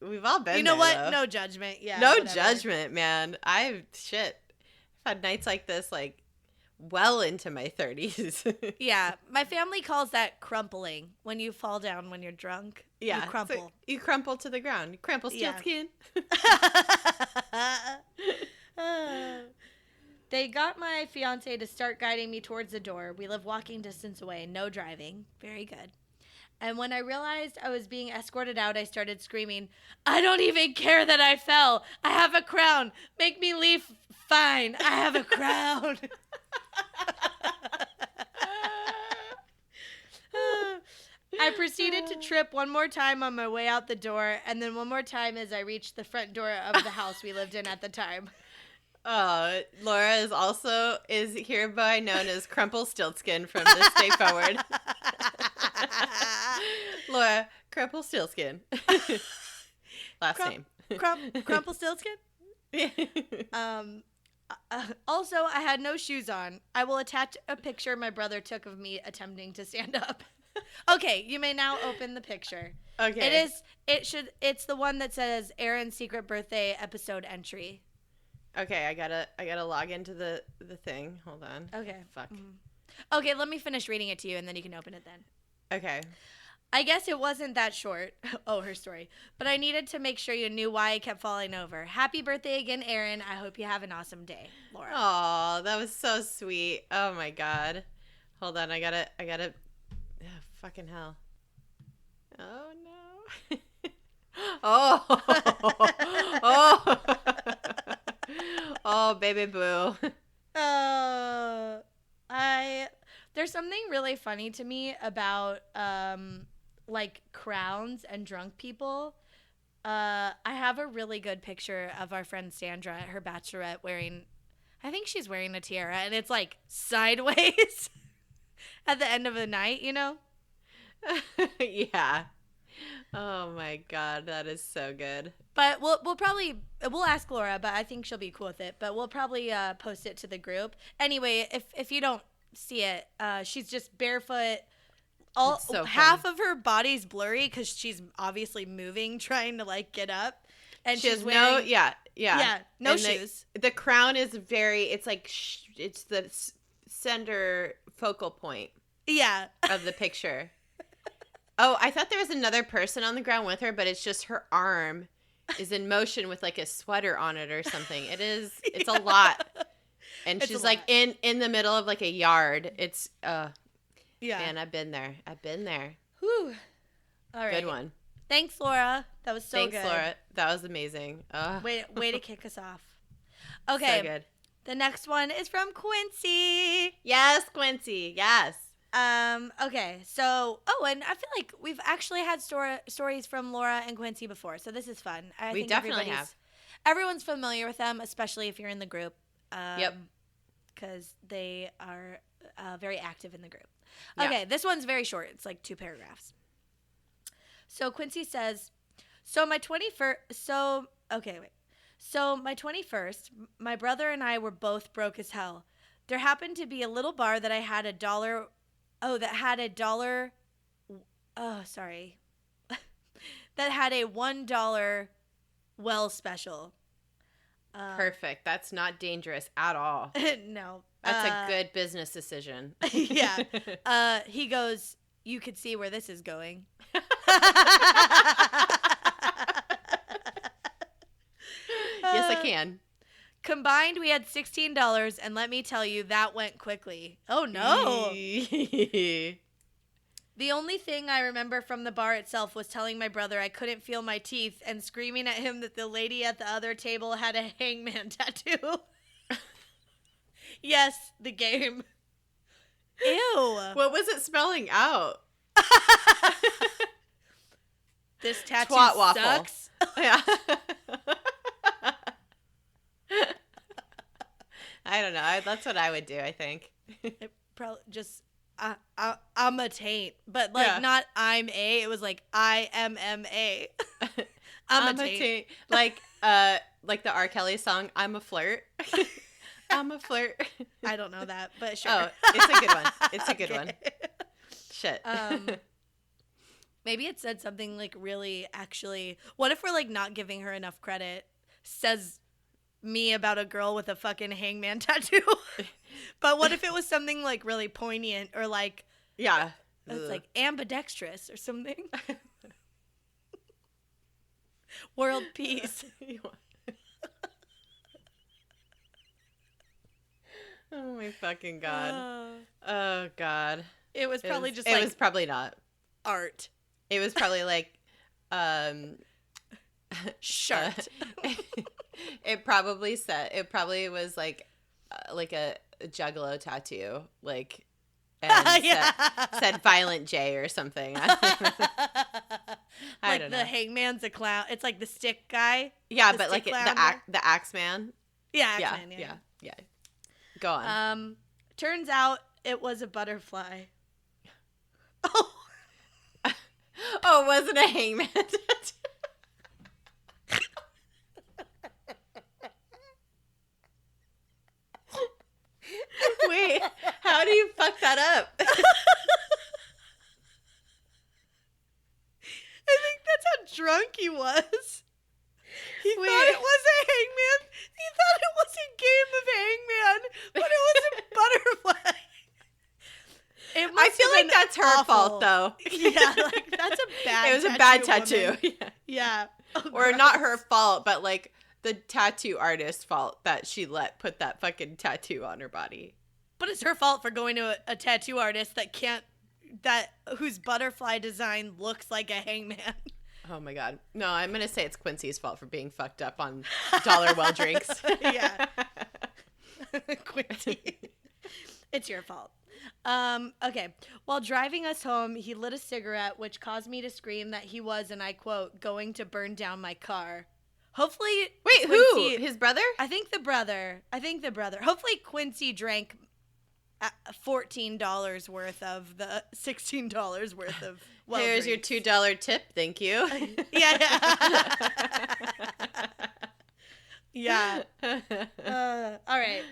We've all been there. You know what? Though. No judgment. Yeah. No whatever. judgment, man. I've had nights like this like well into my 30s. Yeah. My family calls that crumpling, when you fall down when you're drunk. Yeah. You crumple. So you crumple to the ground. You crumple steel skin. They got my fiance to start guiding me towards the door. We live walking distance away. No driving. Very good. And when I realized I was being escorted out, I started screaming, I don't even care that I fell. I have a crown. Make me leave. Fine. I have a crown. I proceeded to trip one more time on my way out the door, and then one more time as I reached the front door of the house we lived in at the time. Laura is hereby known as Crumple Stiltskin from this day forward. Laura Crumple Stiltskin. Last name. Crumple Stiltskin? Also, I had no shoes on. I will attach a picture my brother took of me attempting to stand up. Okay, you may now open the picture. Okay. It's the one that says Erin's secret birthday episode entry. Okay, I gotta log into the thing. Hold on. Okay. Fuck. Mm-hmm. Okay, let me finish reading it to you and then you can open it then. Okay. I guess it wasn't that short. Oh, her story. But I needed to make sure you knew why I kept falling over. Happy birthday again, Erin. I hope you have an awesome day. Laura. Oh, that was so sweet. Oh my God. Hold on, I gotta oh, fucking hell. Oh no. Oh. Oh, baby boo. There's something really funny to me about like crowns and drunk people. I have a really good picture of our friend Sandra at her bachelorette I think she's wearing a tiara, and it's like sideways at the end of the night, you know? Yeah. Oh my God, that is so good. But we'll ask Laura, but I think she'll be cool with it. But we'll probably post it to the group. Anyway, if you don't see it, she's just barefoot. Half of her body's blurry because she's obviously moving, trying to like get up, and she's wearing no shoes. The crown is it's like it's the center focal point. Yeah. Of the picture. Oh, I thought there was another person on the ground with her, but it's just her arm is in motion with like a sweater on it or something. It's a lot. And she's like in the middle of like a yard. It's yeah. Man, I've been there. Whew. All right. Good one. Thanks, Laura. That was so good. Thanks, Laura. That was amazing. Way to kick us off. Okay. So good. The next one is from Quincy. Yes, Quincy. Yes. Okay, so, and I feel like we've actually had stories from Laura and Quincy before, so this is fun. I think definitely have. Everyone's familiar with them, especially if you're in the group. Yep. Because they are very active in the group. Yeah. Okay, this one's very short. It's like 2 paragraphs. So Quincy says, So my 21st, my brother and I were both broke as hell. There happened to be a little bar that had a $1 well special. Perfect. That's not dangerous at all. No. That's a good business decision. Yeah. He goes, you could see where this is going. Yes, I can. Combined, we had $16, and let me tell you, that went quickly. Oh, no. The only thing I remember from the bar itself was telling my brother I couldn't feel my teeth and screaming at him that the lady at the other table had a hangman tattoo. Yes, the game. Ew. What was it spelling out? This tattoo Twat waffle. sucks. Yeah. I don't know. That's what I would do, I think. It probably just, I'm a taint. But, like, not I'm a. It was like, I am M-A. I'm a taint. Like the R. Kelly song, I'm a flirt. I'm a flirt. I don't know that, but sure. Oh, it's a good one. It's a good one. Shit. Maybe it said something like really actually. What if we're like not giving her enough credit? Says me about a girl with a fucking hangman tattoo. But what if it was something like really poignant or like it's like ambidextrous or something? World peace. Oh my fucking god. Oh god. It was probably it was probably not art. It was probably like Shart. It probably was like a juggalo tattoo, like, and said Violent J or something. I don't know. The hangman's a clown. It's like the stick guy. Yeah, but like the axe man. Yeah, Axeman, yeah. Go on. Turns out it was a butterfly. Oh, it wasn't a hangman tattoo. Wait, how do you fuck that up? I think that's how drunk he was. He thought it was a hangman. He thought it was a game of hangman, but it was a butterfly. I feel like that's her fault, though. Yeah, like that's a bad. It was a bad tattoo. Yeah. Oh, or not her fault, but like the tattoo artist's fault that she put that fucking tattoo on her body. But it's her fault for going to a tattoo artist whose butterfly design looks like a hangman. Oh my god. No, I'm going to say it's Quincy's fault for being fucked up on dollar well drinks. Yeah. Quincy. It's your fault. Okay. While driving us home, he lit a cigarette, which caused me to scream that he was, and I quote, going to burn down my car. Hopefully. Wait, Quincy, who? His brother? I think the brother. Hopefully Quincy drank $14 worth of the $16 worth of Here's drinks. your $2 tip. Thank you. Yeah. All right.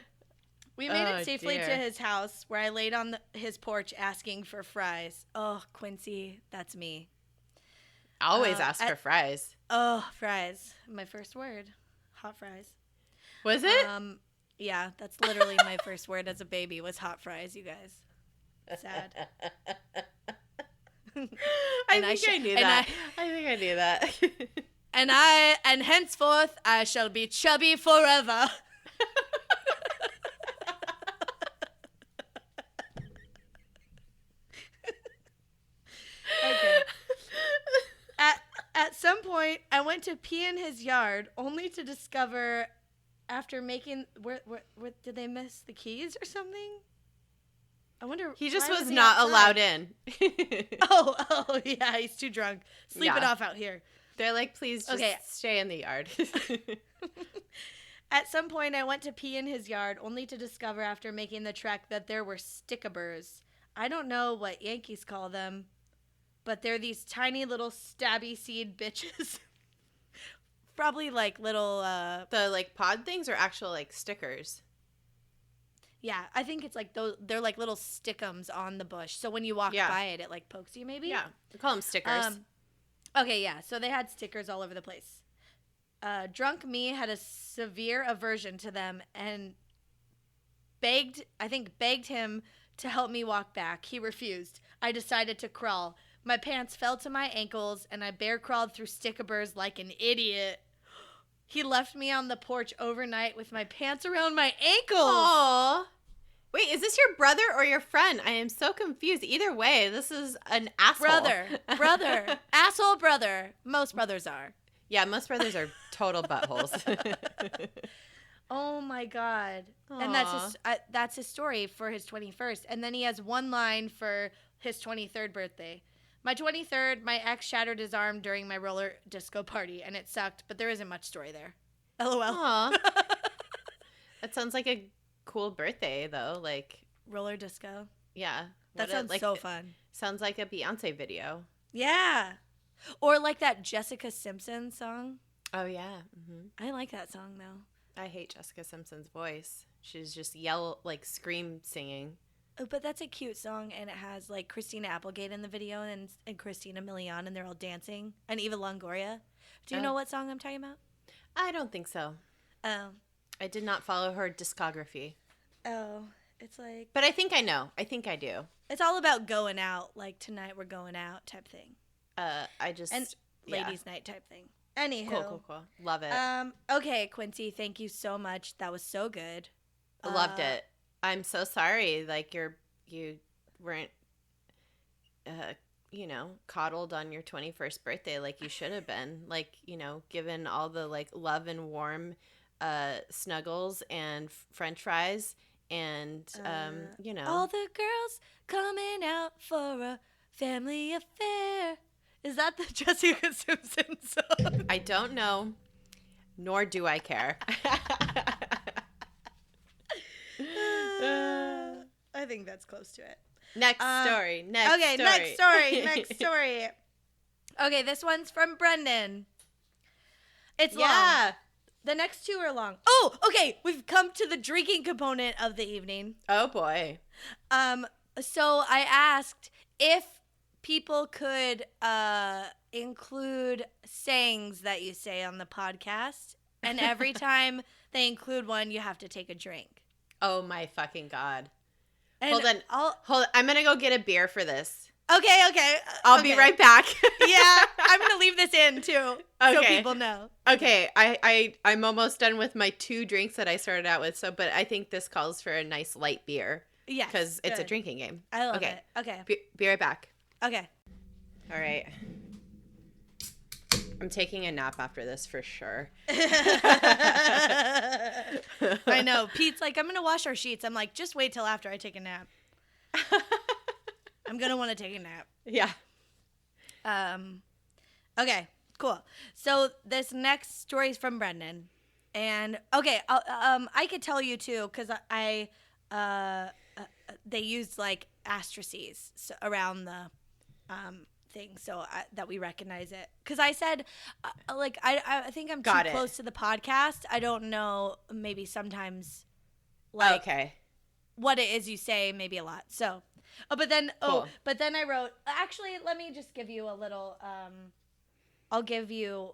We made it safely to his house, where I laid on his porch asking for fries. Oh, Quincy, that's me. Always ask for fries. Oh, fries. My first word. Hot fries. Was it? Yeah, that's literally my first word as a baby was hot fries, you guys. Sad. I think I knew that. And henceforth I shall be chubby forever. Okay. At some point, I went to pee in his yard, only to discover, after making, where did they miss the keys or something? I wonder. He just was not allowed in. Oh yeah, he's too drunk. Sleep it off out here. They're like, please just stay in the yard. At some point, I went to pee in his yard, only to discover after making the trek that there were stickaburs. I don't know what Yankees call them, but they're these tiny little stabby seed bitches. Probably like little... the like pod things or actual like stickers? Yeah, I think it's like those. They're like little stickums on the bush. So when you walk by it, it like pokes you maybe? Yeah, we call them stickers. Okay, yeah. So they had stickers all over the place. Drunk me had a severe aversion to them and begged him to help me walk back. He refused. I decided to crawl. My pants fell to my ankles, and I bear crawled through stickaburs like an idiot. He left me on the porch overnight with my pants around my ankles. Aww. Wait, is this your brother or your friend? I am so confused. Either way, this is an asshole. Brother. Asshole brother. Most brothers are. Yeah, most brothers are total buttholes. Oh my God. Aww. And that's his story for his 21st. And then he has one line for his 23rd birthday. My 23rd, my ex shattered his arm during my roller disco party, and it sucked, but there isn't much story there. LOL. Aww. That sounds like a cool birthday, though. Like roller disco. Yeah. That sounds so fun. Sounds like a Beyonce video. Yeah. Or like that Jessica Simpson song. Oh, yeah. Mm-hmm. I like that song, though. I hate Jessica Simpson's voice. She's just scream singing. Oh, but that's a cute song, and it has like Christina Applegate in the video and Christina Milian, and they're all dancing, and Eva Longoria. Do you know what song I'm talking about? I don't think so. Oh. I did not follow her discography. Oh, it's like... But I think I know. I think I do. It's all about going out, like tonight we're going out type thing. And ladies' night type thing. Anywho. Cool. Love it. Okay, Quincy, thank you so much. That was so good. Loved it. I'm so sorry. Like you weren't, coddled on your 21st birthday like you should have been. Like, given all the like love and warm, snuggles and French fries and all the girls coming out for a family affair. Is that the Jessica Simpson song? I don't know, nor do I care. I think that's close to it. Next story. Next story. Okay, this one's from Brendan. It's long. The next two are long. Oh, okay. We've come to the drinking component of the evening. Oh, boy. So I asked if people could include sayings that you say on the podcast, and every time they include one, you have to take a drink. Oh, my fucking God. And Hold on. I'm going to go get a beer for this. Okay. I'll be right back. Yeah, I'm going to leave this in, too, so people know. Okay, I'm almost done with my 2 drinks that I started out with, but I think this calls for a nice light beer. Yes, because it's a drinking game. I love it. Okay. Be right back. Okay. All right. I'm taking a nap after this for sure. I know. Pete's like, I'm going to wash our sheets. I'm like, just wait till after I take a nap. I'm going to want to take a nap. Yeah. Okay, cool. So this next story is from Brendan. And, okay, I could tell you, too, because they used, like, asterisks around the thing so that we recognize it. Because I said, I think I'm too close to the podcast. I don't know, maybe sometimes, like, what it is you say, maybe a lot. So, but then I wrote, actually, let me just give you a little, I'll give you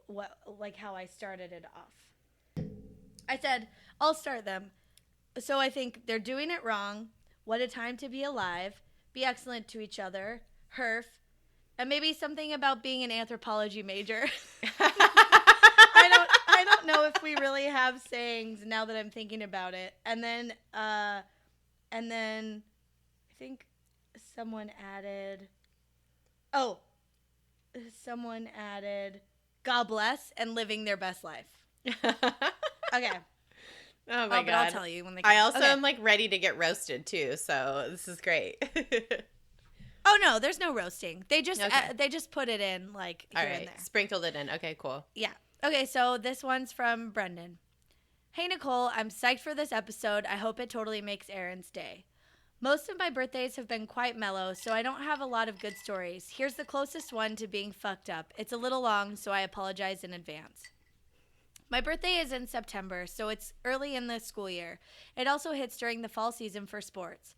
how I started it off. I said, I'll start them. So I think they're doing it wrong. What a time to be alive. Be excellent to each other. Herf. And maybe something about being an anthropology major. I don't know if we really have sayings now that I'm thinking about it. And then I think someone added God bless and living their best life. Okay. Oh my God. But I'll tell you when they come. I also am like ready to get roasted too, so this is great. Oh no, there's no roasting. They just put it in like here and there. Sprinkled it in. Okay, cool. Yeah. Okay, so this one's from Brendan. Hey Nicole, I'm psyched for this episode. I hope it totally makes Erin's day. Most of my birthdays have been quite mellow, so I don't have a lot of good stories. Here's the closest one to being fucked up. It's a little long, so I apologize in advance. My birthday is in September, so it's early in the school year. It also hits during the fall season for sports.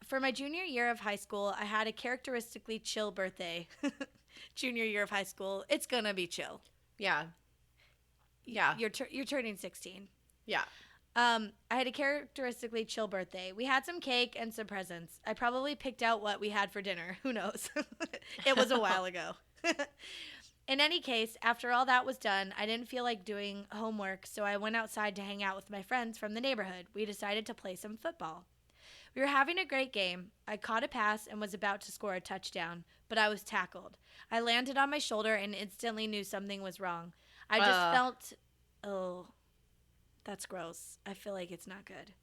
For my junior year of high school, I had a characteristically chill birthday. Junior year of high school, it's gonna be chill. Yeah. Yeah. You're turning 16. Yeah. I had a characteristically chill birthday. We had some cake and some presents. I probably picked out what we had for dinner. Who knows? It was a while ago. In any case, after all that was done, I didn't feel like doing homework, so I went outside to hang out with my friends from the neighborhood. We decided to play some football. We were having a great game. I caught a pass and was about to score a touchdown, but I was tackled. I landed on my shoulder and instantly knew something was wrong. I just felt, oh, that's gross. I feel like it's not good.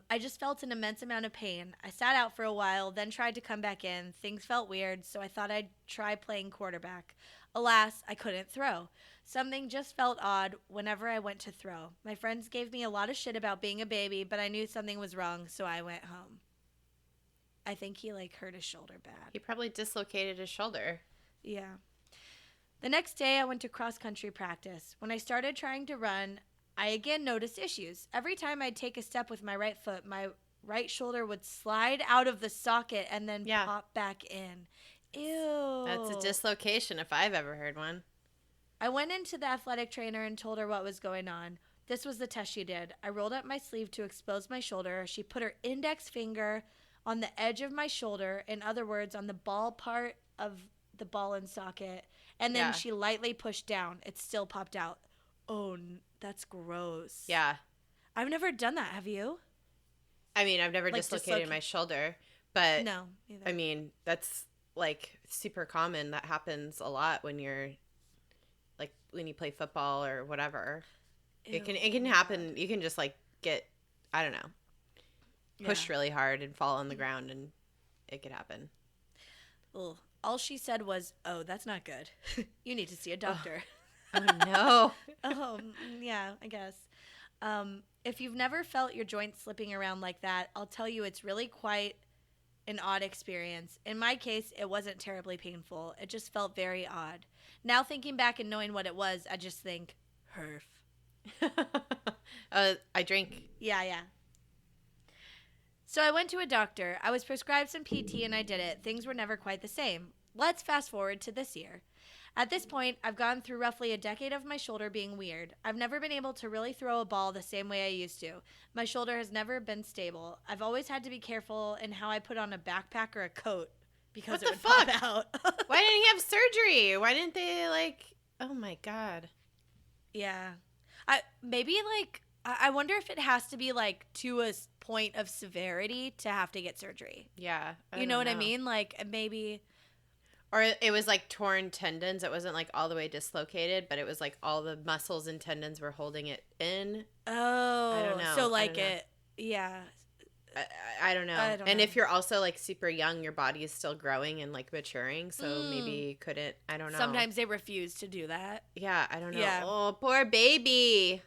I just felt an immense amount of pain. I sat out for a while, then tried to come back in. Things felt weird, so I thought I'd try playing quarterback. Alas, I couldn't throw. Something just felt odd whenever I went to throw. My friends gave me a lot of shit about being a baby, but I knew something was wrong, so I went home. I think he, hurt his shoulder bad. He probably dislocated his shoulder. Yeah. The next day, I went to cross-country practice. When I started trying to run, I again noticed issues. Every time I'd take a step with my right foot, my right shoulder would slide out of the socket and then pop back in. Ew. That's a dislocation if I've ever heard one. I went into the athletic trainer and told her what was going on. This was the test she did. I rolled up my sleeve to expose my shoulder. She put her index finger on the edge of my shoulder, in other words, on the ball part of the ball and socket, and then she lightly pushed down. It still popped out. Oh, that's gross. Yeah. I've never done that. Have you? I mean, I've never dislocated my shoulder, but no, either. I mean, that's super common. That happens a lot when you're when you play football or whatever. Ew, it can happen. You can just get, I don't know, pushed really hard and fall on the ground, and it could happen. Ugh. All she said was, "Oh, that's not good. You need to see a doctor." Oh no. Yeah, I guess. If you've never felt your joints slipping around like that, I'll tell you it's really quite an odd experience. In my case, it wasn't terribly painful. It just felt very odd. Now thinking back and knowing what it was, I just think, herf. I drink. Yeah. So I went to a doctor. I was prescribed some PT and I did it. Things were never quite the same. Let's fast forward to this year. At this point, I've gone through roughly a decade of my shoulder being weird. I've never been able to really throw a ball the same way I used to. My shoulder has never been stable. I've always had to be careful in how I put on a backpack or a coat because it would pop out. Why didn't he have surgery? Why didn't they oh my God. Yeah. I wonder if it has to be to a point of severity to have to get surgery. Yeah. You know what I mean? Maybe. Or it was torn tendons. It wasn't all the way dislocated, but it was all the muscles and tendons were holding it in. Oh. I don't know. So yeah. I don't know. And if you're also super young, your body is still growing and maturing, so maybe you couldn't. I don't know. Sometimes they refuse to do that. Yeah, I don't know. Yeah. Oh, poor baby.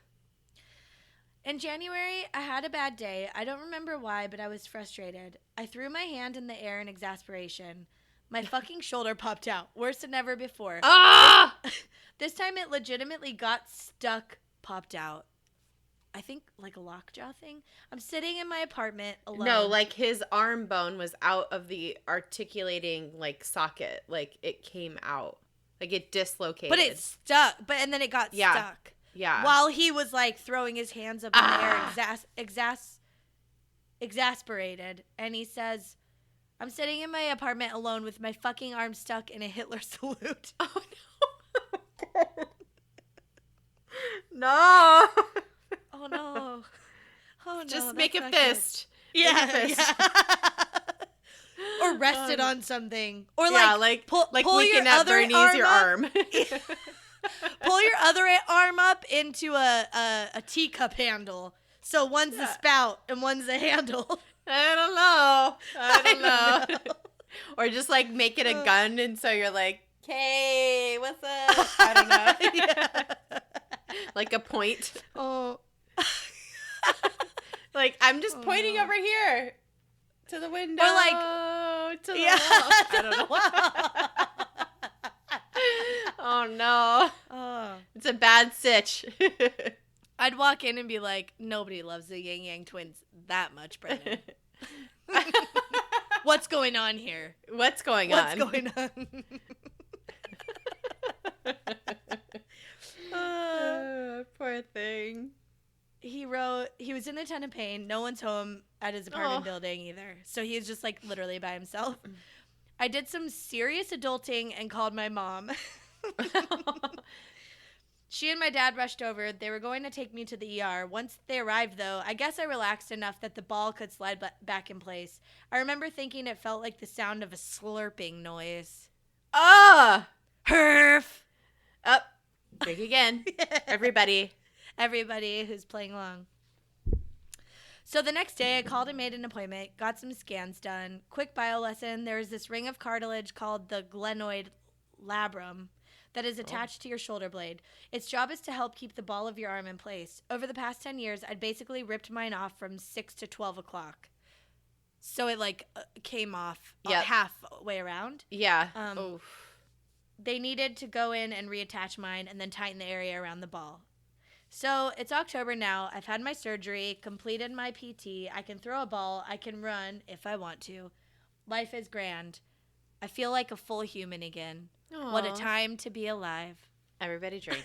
In January, I had a bad day. I don't remember why, but I was frustrated. I threw my hand in the air in exasperation. My fucking shoulder popped out. Worse than ever before. Ah! This time it legitimately got stuck, popped out. I think a lockjaw thing. I'm sitting in my apartment alone. No, his arm bone was out of the articulating socket. It came out. It dislocated. But it stuck. And then it got stuck. Yeah. While he was like throwing his hands up in the air, exasperated, and he says, "I'm sitting in my apartment alone with my fucking arm stuck in a Hitler salute." Oh no. No. Oh no. Oh no. Just make a fist. Good. Yeah. Make a fist. Yeah. Or rest it on something. Or pull looking your at other Bernie's your arm. Pull your other arm up into a teacup handle. So one's the spout and one's the handle. I don't know. Or just make it a gun, and so you're hey, what's up? I don't know. Yeah. A point. Oh. I'm just pointing over here to the window. Or to the wall. I don't know. Oh no. Oh. It's a bad sitch. I'd walk in and be like, nobody loves the Yang Yang twins that much, Brennan. What's going on here? What's going on? Poor thing. He wrote, he was in a ton of pain. No one's home at his apartment building either. So he was just literally by himself. I did some serious adulting and called my mom. She and my dad rushed over. They were going to take me to the ER. Once they arrived, though, I guess I relaxed enough that the ball could slide back in place. I remember thinking it felt like the sound of a slurping noise. Ah! Herf! Up. Drink again. Everybody who's playing along. So the next day, I called and made an appointment, got some scans done. Quick bio lesson. There is this ring of cartilage called the glenoid labrum that is attached to your shoulder blade. Its job is to help keep the ball of your arm in place. Over the past 10 years, I'd basically ripped mine off from 6 to 12 o'clock. So it, came off halfway around. Yeah. They needed to go in and reattach mine and then tighten the area around the ball. So it's October now. I've had my surgery, completed my PT. I can throw a ball. I can run if I want to. Life is grand. I feel like a full human again. Aww. What a time to be alive. Everybody drink.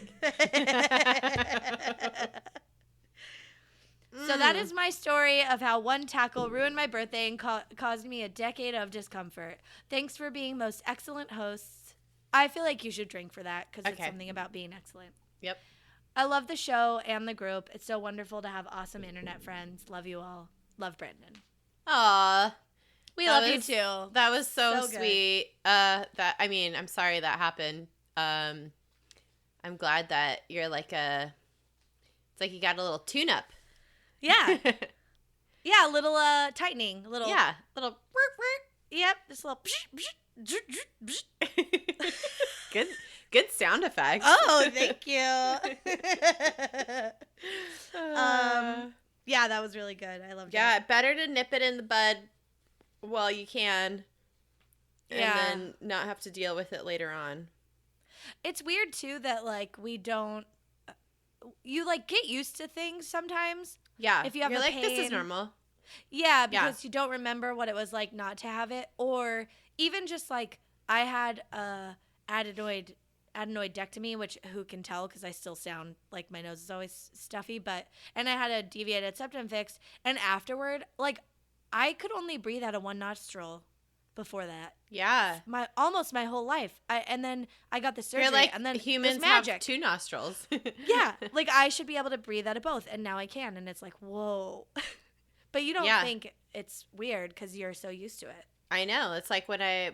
So that is my story of how one tackle ruined my birthday and caused me a decade of discomfort. Thanks for being most excellent hosts. I feel like you should drink for that because it's something about being excellent. Yep. I love the show and the group. It's so wonderful to have awesome internet friends. Love you all. Love Brandon. Aw. We love you too. That was so sweet. I'm sorry that happened. I'm glad that you're it's like you got a little tune-up. Yeah. Yeah, a little tightening. A little. Yeah. Little. Yep. Just a little. Good sound effects. Oh, thank you. Yeah, that was really good. I loved it. Yeah, better to nip it in the bud while you can. And then not have to deal with it later on. It's weird too that we don't. You get used to things sometimes. Yeah. If you have You're pain, this is normal. Yeah, because you don't remember what it was like not to have it, or even just I had adenoidectomy, which who can tell because I still sound like my nose is always stuffy, and I had a deviated septum fix, and afterward, I could only breathe out of one nostril before that. Yeah. Almost my whole life. And then I got the surgery. You're and then humans have two nostrils. Yeah. I should be able to breathe out of both. And now I can. And it's whoa. But you don't think it's weird because you're so used to it. I know. It's like when I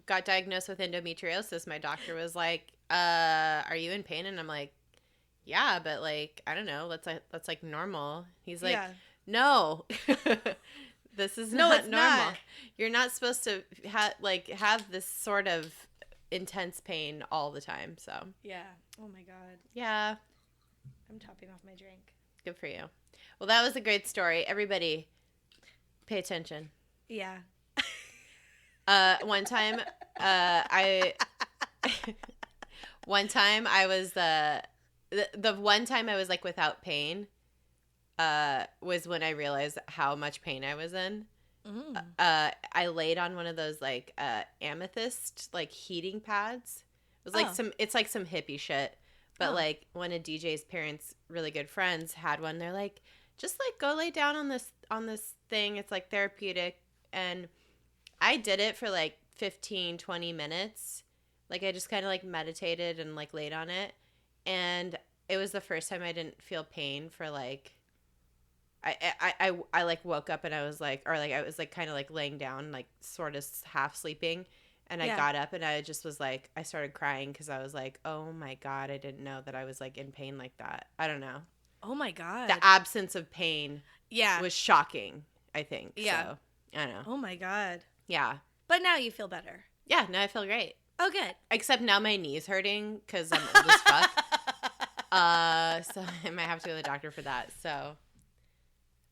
got diagnosed with endometriosis, my doctor was like, are you in pain? And I'm like, yeah, but I don't know. That's normal. He's like, no. This is not normal. Not. You're not supposed to have this sort of intense pain all the time. So yeah. Oh my God. Yeah. I'm topping off my drink. Good for you. Well, that was a great story. Everybody, pay attention. Yeah. One time, I was the one time I was without pain. Was when I realized how much pain I was in. Mm. I laid on one of those amethyst heating pads. It was it's some hippie shit. But one of DJ's parents' really good friends had one. They're like, just go lay down on this thing. It's therapeutic. And I did it for 15, 20 minutes. I just kind of meditated and laid on it. And it was the first time I didn't feel pain for I woke up and I was I was kind of laying down, sort of half sleeping. And I got up and I just was I started crying because I was oh my God, I didn't know that I was in pain like that. I don't know. Oh my God. The absence of pain was shocking, I think. Yeah. So, I don't know. Oh my God. Yeah. But now you feel better. Yeah, now I feel great. Oh, good. Except now my knee's hurting because I'm old as fuck. So I might have to go to the doctor for that. So,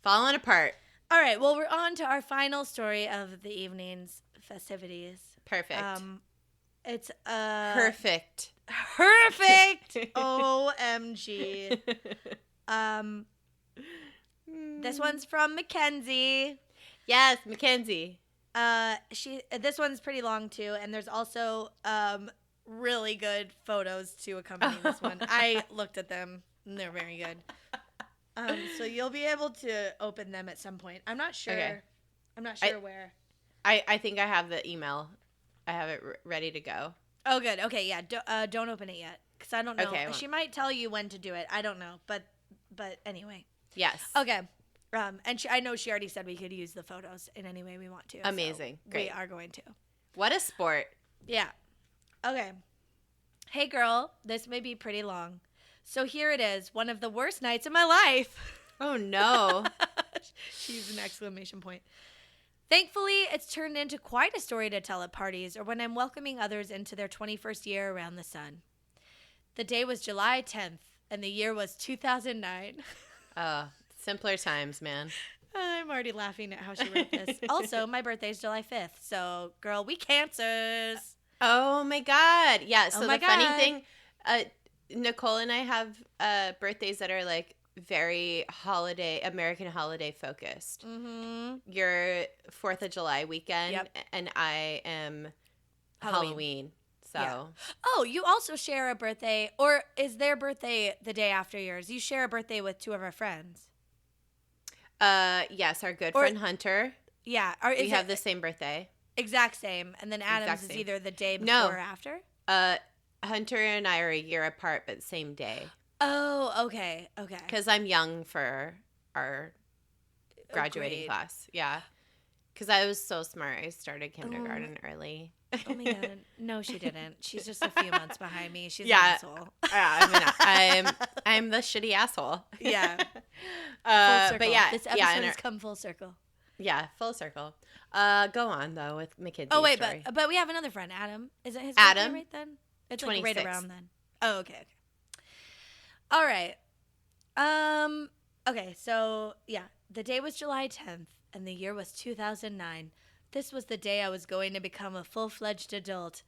falling apart. All right. Well, we're on to our final story of the evening's festivities. Perfect. It's perfect. OMG. This one's from Mackenzie. Yes, Mackenzie. This one's pretty long too, and there's also really good photos to accompany this one. I looked at them, and they're very good. So you'll be able to open them at some point. I'm not sure. Okay. I'm not sure where. I think I have the email. I have it ready to go. Oh, good. Okay, yeah. Don't open it yet, because I don't know. Okay, She might tell you when to do it. I don't know, but anyway. Yes. Okay. And I know she already said we could use the photos in any way we want to. Amazing. So great. We are going to. What a sport. Yeah. Okay. Hey, girl. This may be pretty long. So here it is. One of the worst nights of my life. Oh, no. She used an exclamation point. Thankfully, it's turned into quite a story to tell at parties or when I'm welcoming others into their 21st year around the sun. The day was July 10th, and the year was 2009. Simpler times, man. I'm already laughing at how she wrote this. Also, my birthday's July 5th, so, girl, we Cancers. Oh, my God. Yeah, so funny thing, Nicole and I have birthdays that are, like, very American holiday focused. Mm-hmm. You're 4th of July weekend, Yep. and I am Halloween. So. Yeah. Oh, you also share a birthday, or is their birthday the day after yours? You share a birthday with two of our friends. Yes, our good friend Hunter. Yeah. We have the same birthday. Exact same. And then Adam's is either the day before or after? Hunter and I are a year apart, but same day. Oh, okay. Okay. Because I'm young for our graduating class. Yeah. Because I was so smart. I started kindergarten early. Oh, my God. No, she didn't. She's just a few months behind me. She's an asshole. I'm the shitty asshole. Yeah. Full circle. But yeah. This episode has come full circle. Yeah, full circle. Go on, though, with McKinsey's story. But we have another friend, Adam. Is it his Adam? birthday right then? It's 26. like right around then. Oh, okay. All right. Okay, so, yeah. The day was July 10th, and the year was 2009. This was the day I was going to become a full-fledged adult.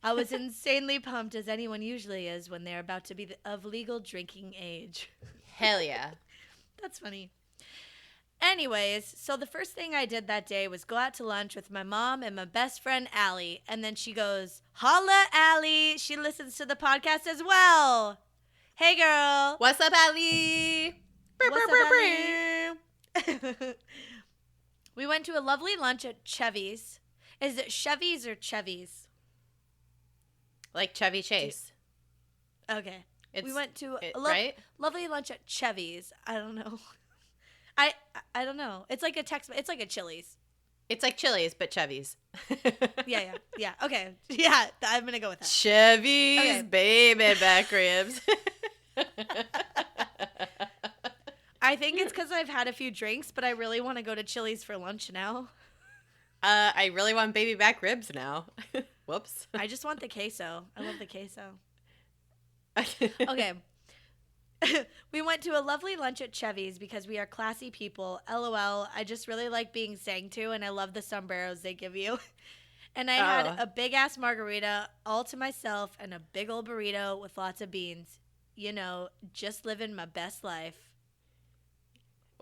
I was insanely pumped, as anyone usually is when they're about to be of legal drinking age. Hell yeah. That's funny. Anyways, so the first thing I did that day was go out to lunch with my mom and my best friend, Allie. And then she goes, holla, Allie. She listens to the podcast as well. Hey, girl. What's up, Allie? What's up, Allie? We went to a lovely lunch at Chevy's. Is it Chevy's or Chevy's? Like Chevy Chase. Okay. We went to a lovely lunch at Chevy's. I don't know. I don't know. It's like it's like a Chili's. It's like Chili's, but Chevy's. Yeah. Okay. Yeah, I'm going to go with that. Chevy's, okay. Baby back ribs. I think it's because I've had a few drinks, but I really want to go to Chili's for lunch now. I really want baby back ribs now. Whoops. I just want the queso. I love the queso. Okay. We went to a lovely lunch at Chevy's because we are classy people. LOL. I just really like being sang to, and I love the sombreros they give you. And I had a big-ass margarita all to myself and a big old burrito with lots of beans. You know, just living my best life.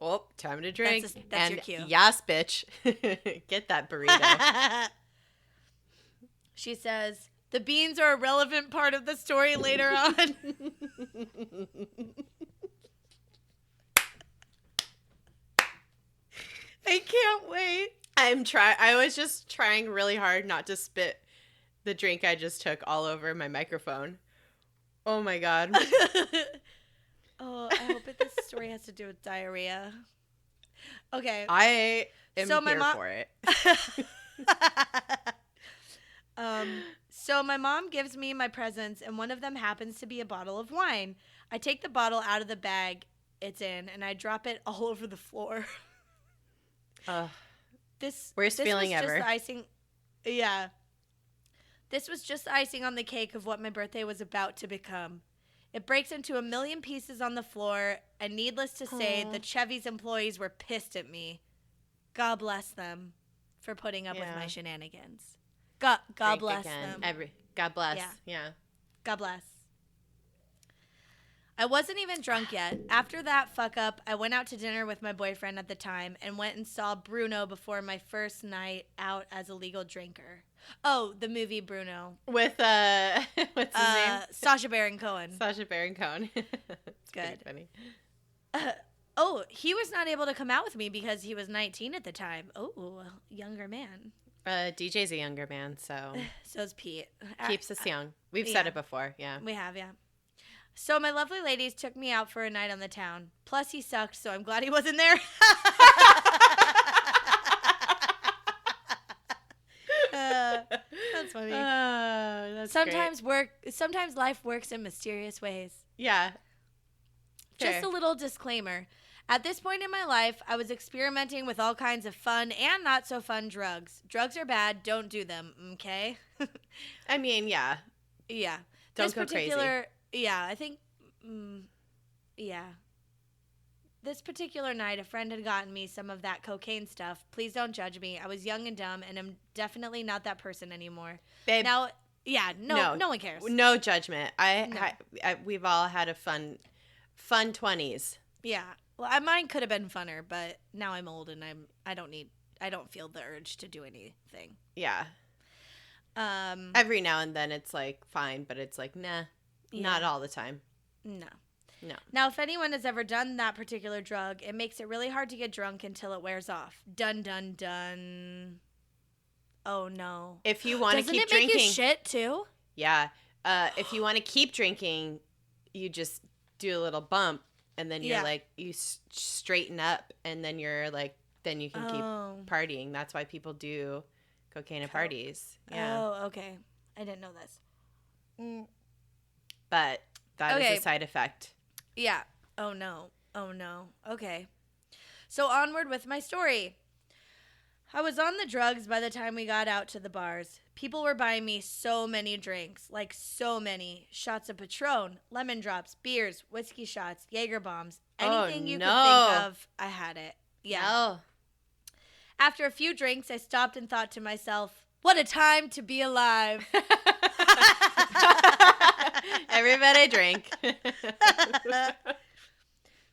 Oh, time to drink. That's your cue. Yes, bitch. Get that burrito. She says, the beans are a relevant part of the story later on. I can't wait. I was just trying really hard not to spit the drink I just took all over my microphone. Oh my God. Oh, I hope that this story has to do with diarrhea. Okay. I am here for it. So my mom gives me my presents, and one of them happens to be a bottle of wine. I take the bottle out of the bag it's in, and I drop it all over the floor. Worst feeling was ever. Just the icing. Yeah. This was just the icing on the cake of what my birthday was about to become. It breaks into a million pieces on the floor, and needless to say, the Chevy's employees were pissed at me. God bless them for putting up with my shenanigans. God bless them. God bless. Yeah. God bless. I wasn't even drunk yet. After that fuck up, I went out to dinner with my boyfriend at the time and went and saw Bruno before my first night out as a legal drinker. Oh, the movie Bruno. With, what's his name? Sacha Baron Cohen. Sacha Baron Cohen. It's good. Funny. He was not able to come out with me because he was 19 at the time. Oh, younger man. DJ's a younger man, so So's Pete. keeps us young. We've said it before, yeah. We have, yeah. So my lovely ladies took me out for a night on the town. Plus he sucked, so I'm glad he wasn't there. That's funny. That's Sometimes life works in mysterious ways. Yeah. Fair. Just a little disclaimer. At this point in my life, I was experimenting with all kinds of fun and not so fun drugs. Drugs are bad. Don't do them, okay? I mean, yeah. Yeah. Don't go crazy. Yeah, I think, yeah. This particular night, a friend had gotten me some of that cocaine stuff. Please don't judge me. I was young and dumb, and I'm definitely not that person anymore. Babe, now, yeah, no one cares. No judgment. We've all had a fun 20s. Yeah. Well, mine could have been funner, but now I'm old and I don't feel the urge to do anything. Yeah. Every now and then it's like fine, but it's like nah, not all the time. No. No. Now, if anyone has ever done that particular drug, it makes it really hard to get drunk until it wears off. Dun dun dun. Oh no. If you want to keep drinking, doesn't it make you shit too? Yeah. If you want to keep drinking, you just do a little bump. And then you're like, you straighten up, and then you're like, then you can keep partying. That's why people do cocaine at parties. Yeah. Oh, okay. I didn't know this. But that is a side effect. Yeah. Oh, no. Oh, no. Okay. So onward with my story. I was on the drugs by the time we got out to the bars. People were buying me so many drinks, like so many. Shots of Patron, lemon drops, beers, whiskey shots, Jaeger bombs. Anything you could think of, I had it. Yeah. No. After a few drinks, I stopped and thought to myself, what a time to be alive. Everybody drink.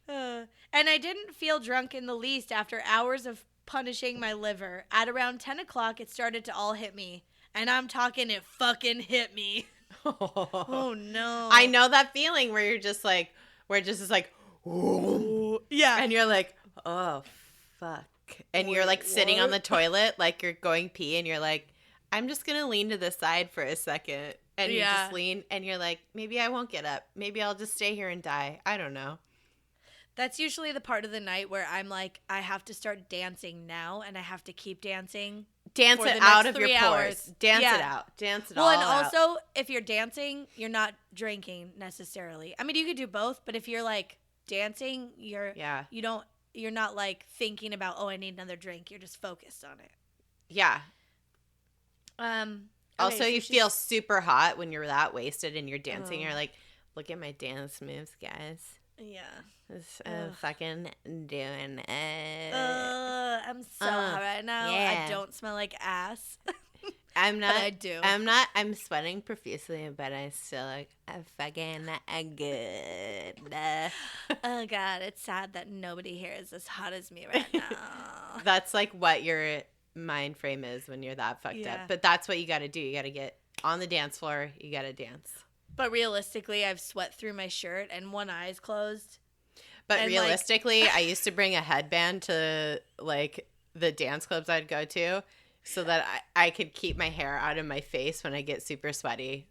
And I didn't feel drunk in the least after hours of punishing my liver. At around 10 o'clock, it started to all hit me. And I'm talking it fucking hit me. Oh, no. I know that feeling where you're just like, where it just is like, ooh. Yeah. And you're like, oh, fuck. And you're like sitting on the toilet, like you're going pee, and you're like, I'm just going to lean to the side for a second. And you just lean, and you're like, maybe I won't get up. Maybe I'll just stay here and die. I don't know. That's usually the part of the night where I'm like, I have to start dancing now, and I have to keep dancing. Dance it out of your pores. Dance it out. Dance it all out. Well, and also, if you're dancing, you're not drinking necessarily. I mean, you could do both, but if you're like dancing, you're not like thinking about, oh, I need another drink. You're just focused on it. Yeah. Also, so you feel super hot when you're that wasted and you're dancing. You're like, look at my dance moves, guys. Yeah. I'm fucking doing it. I'm so hot right now. Yeah. I don't smell like ass. I'm not. But I do. I'm not. I'm sweating profusely, but I still look fucking good. Oh, God. It's sad that nobody here is as hot as me right now. That's like what your mind frame is when you're that fucked up. But that's what you got to do. You got to get on the dance floor. You got to dance. But realistically, I've sweat through my shirt and one eye is closed. But realistically, I used to bring a headband to like the dance clubs I'd go to so that I could keep my hair out of my face when I get super sweaty.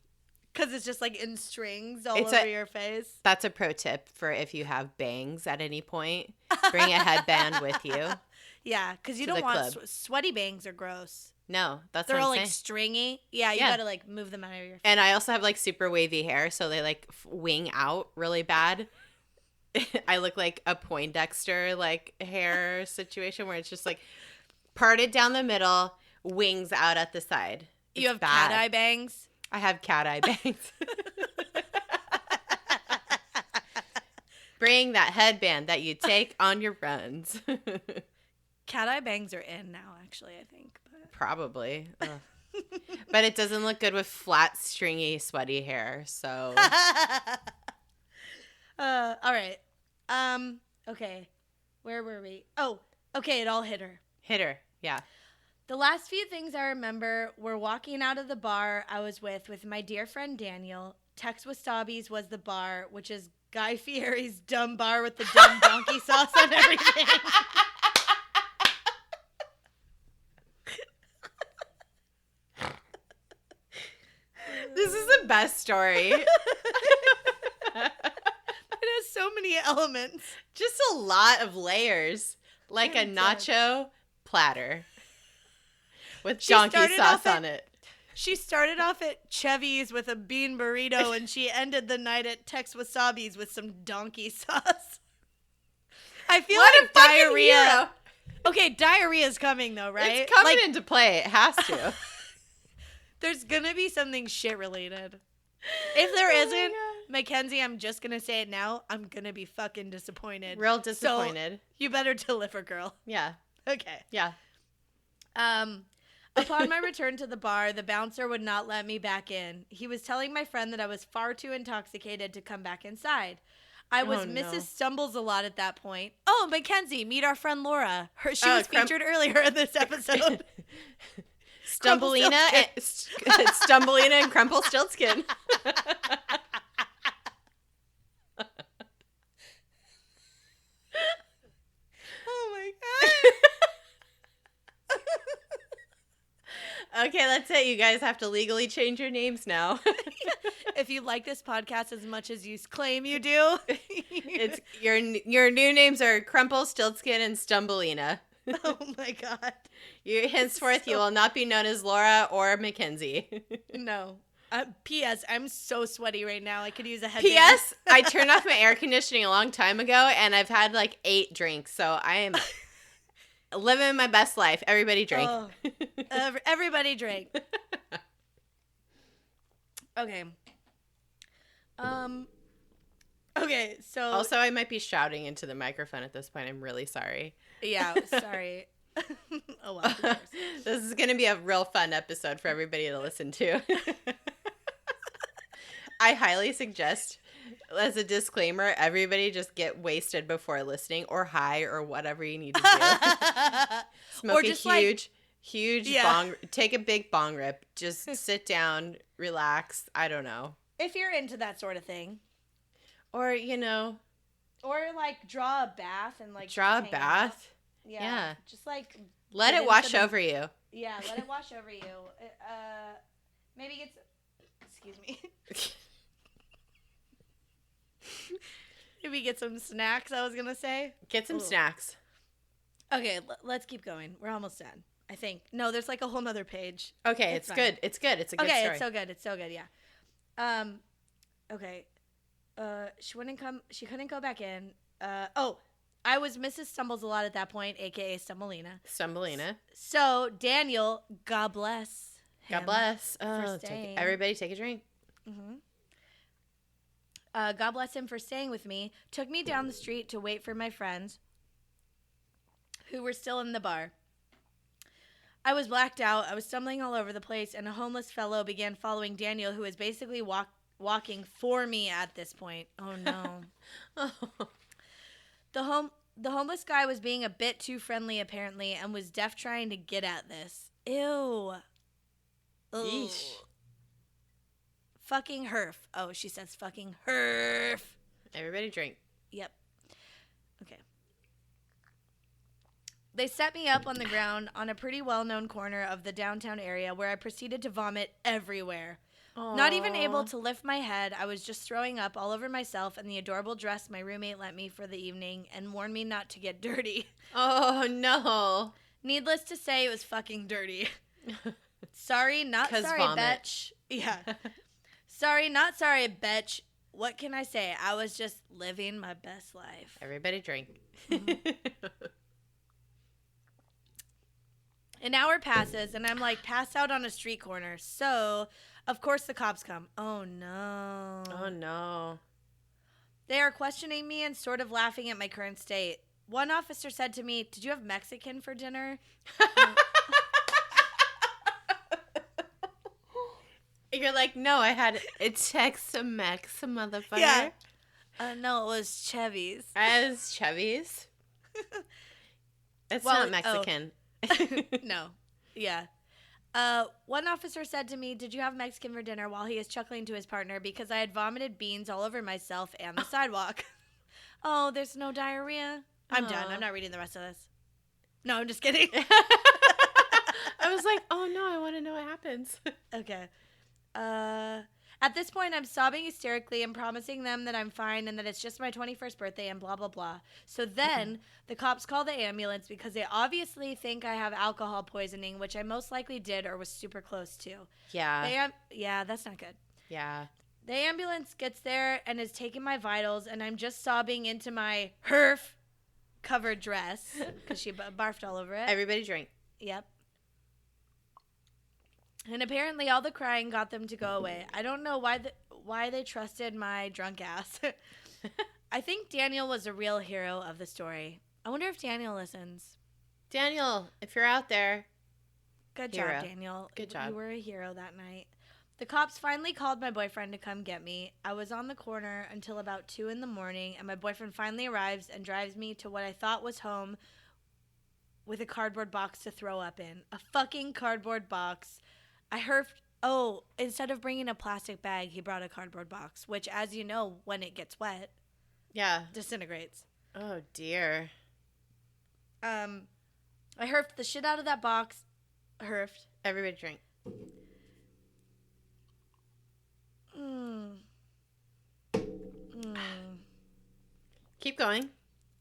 Because it's just like in strings all over your face. That's a pro tip for if you have bangs at any point. Bring a headband with you. Yeah, because you don't want sweaty bangs are gross. No, that's they're what I'm all saying. Like stringy. Yeah, you gotta like move them out of your face. And I also have like super wavy hair, so they like wing out really bad. I look like a Poindexter like hair situation where it's just like parted down the middle, wings out at the side. You have cat eye bangs? I have cat eye bangs. Bring that headband that you take on your runs. Cat eye bangs are in now, actually, I think. But. Probably. But it doesn't look good with flat, stringy, sweaty hair, so. All right. Okay. Where were we? Oh, okay, it all hit her. Hit her, yeah. The last few things I remember were walking out of the bar I was with my dear friend Daniel. Tex Wasabi's was the bar, which is Guy Fieri's dumb bar with the dumb donkey sauce on everything. the best story. It has so many elements. Just a lot of layers. Like a nacho platter with donkey sauce on it. She started off at Chevy's with a bean burrito, and she ended the night at Tex Wasabi's with some donkey sauce. I feel like diarrhea. Hero. Okay, diarrhea is coming though, right? It's coming into play. It has to. There's gonna be something shit related. If there isn't, Mackenzie, I'm just gonna say it now. I'm gonna be fucking disappointed. Real disappointed. So you better deliver, girl. Yeah. Okay. Yeah. Upon my return to the bar, the bouncer would not let me back in. He was telling my friend that I was far too intoxicated to come back inside. I was Mrs. Stumbles a lot at that point. Oh, Mackenzie, meet our friend Laura. She was featured earlier in this episode. Stumbleina and Crumplestiltskin. Oh my god. Okay, that's it. You guys have to legally change your names now. If you like this podcast as much as you claim you do, it's your new names are Crumplestiltskin and Stumbleina. Oh my god. Henceforth, you will not be known as Laura or Mackenzie. No. P.S. I'm so sweaty right now. I could use a headband. P.S. I turned off my air conditioning a long time ago, and I've had like 8 drinks, so I am living my best life. Everybody drink. Oh, everybody drink. Okay. Okay, so... Also, I might be shouting into the microphone at this point. I'm really sorry. Yeah, sorry. Oh, well. This is going to be a real fun episode for everybody to listen to. I highly suggest, as a disclaimer, everybody just get wasted before listening, or high, or whatever you need to do. Smoke a huge bong. Take a big bong rip. Just sit down, relax. I don't know. If you're into that sort of thing. Or, you know. Or, like, draw a bath and, like. Draw a bath? Yeah. Just, like. Let it wash over you. Yeah, let it wash over you. Maybe get some. Excuse me. Maybe get some snacks, I was going to say. Get some snacks. Okay, let's keep going. We're almost done, I think. No, there's, like, a whole nother page. Okay, it's good. It's good. It's a good story. Okay, it's so good. It's so good, yeah. Okay. She couldn't go back in. I was Mrs. Stumbles a lot at that point, aka Stumbleina. So Daniel, God bless him. God bless. Oh, everybody take a drink. Mm-hmm. God bless him for staying with me. Took me down the street to wait for my friends, who were still in the bar. I was blacked out. I was stumbling all over the place, and a homeless fellow began following Daniel, who was basically walking for me at this point. Oh, no. The homeless guy was being a bit too friendly, apparently, and was deaf trying to get at this. Ew. Yeesh. Fucking herf. Oh, she says fucking herf. Everybody drink. Yep. Okay. They set me up on the ground on a pretty well-known corner of the downtown area where I proceeded to vomit everywhere. Aww. Not even able to lift my head, I was just throwing up all over myself and the adorable dress my roommate lent me for the evening and warned me not to get dirty. Oh, no. Needless to say, it was fucking dirty. Sorry, not sorry, vomit. Betch. Yeah. Sorry, not sorry, betch. What can I say? I was just living my best life. Everybody drink. Mm-hmm. An hour passes, and I'm, like, passed out on a street corner. So, of course, the cops come. Oh, no. Oh, no. They are questioning me and sort of laughing at my current state. One officer said to me, "Did you have Mexican for dinner?" You're like, no, I had Tex-Mex, motherfucker. Yeah. No, it was Chevy's. As Chevy's? It's not Mexican. No. Yeah. One officer said to me, "Did you have Mexican for dinner?" while he is chuckling to his partner because I had vomited beans all over myself and the sidewalk. Oh, there's no diarrhea? I'm done. I'm not reading the rest of this. No, I'm just kidding. I was like, oh, no, I want to know what happens. Okay. At this point, I'm sobbing hysterically and promising them that I'm fine and that it's just my 21st birthday and blah, blah, blah. So then the cops call the ambulance because they obviously think I have alcohol poisoning, which I most likely did or was super close to. Yeah. Yeah, that's not good. Yeah. The ambulance gets there and is taking my vitals, and I'm just sobbing into my HERF covered dress because she barfed all over it. Everybody drink. Yep. And apparently all the crying got them to go away. I don't know why they trusted my drunk ass. I think Daniel was a real hero of the story. I wonder if Daniel listens. Daniel, if you're out there. Good Hero. job, Daniel. Good job. You were a hero that night. The cops finally called my boyfriend to come get me. I was on the corner until about 2 in the morning, and my boyfriend finally arrives and drives me to what I thought was home with a cardboard box to throw up in. A fucking cardboard box. I heard, instead of bringing a plastic bag, he brought a cardboard box, which, as you know, when it gets wet, disintegrates. Oh, dear. I herfed the shit out of that box. Herfed. Everybody drink. Keep going.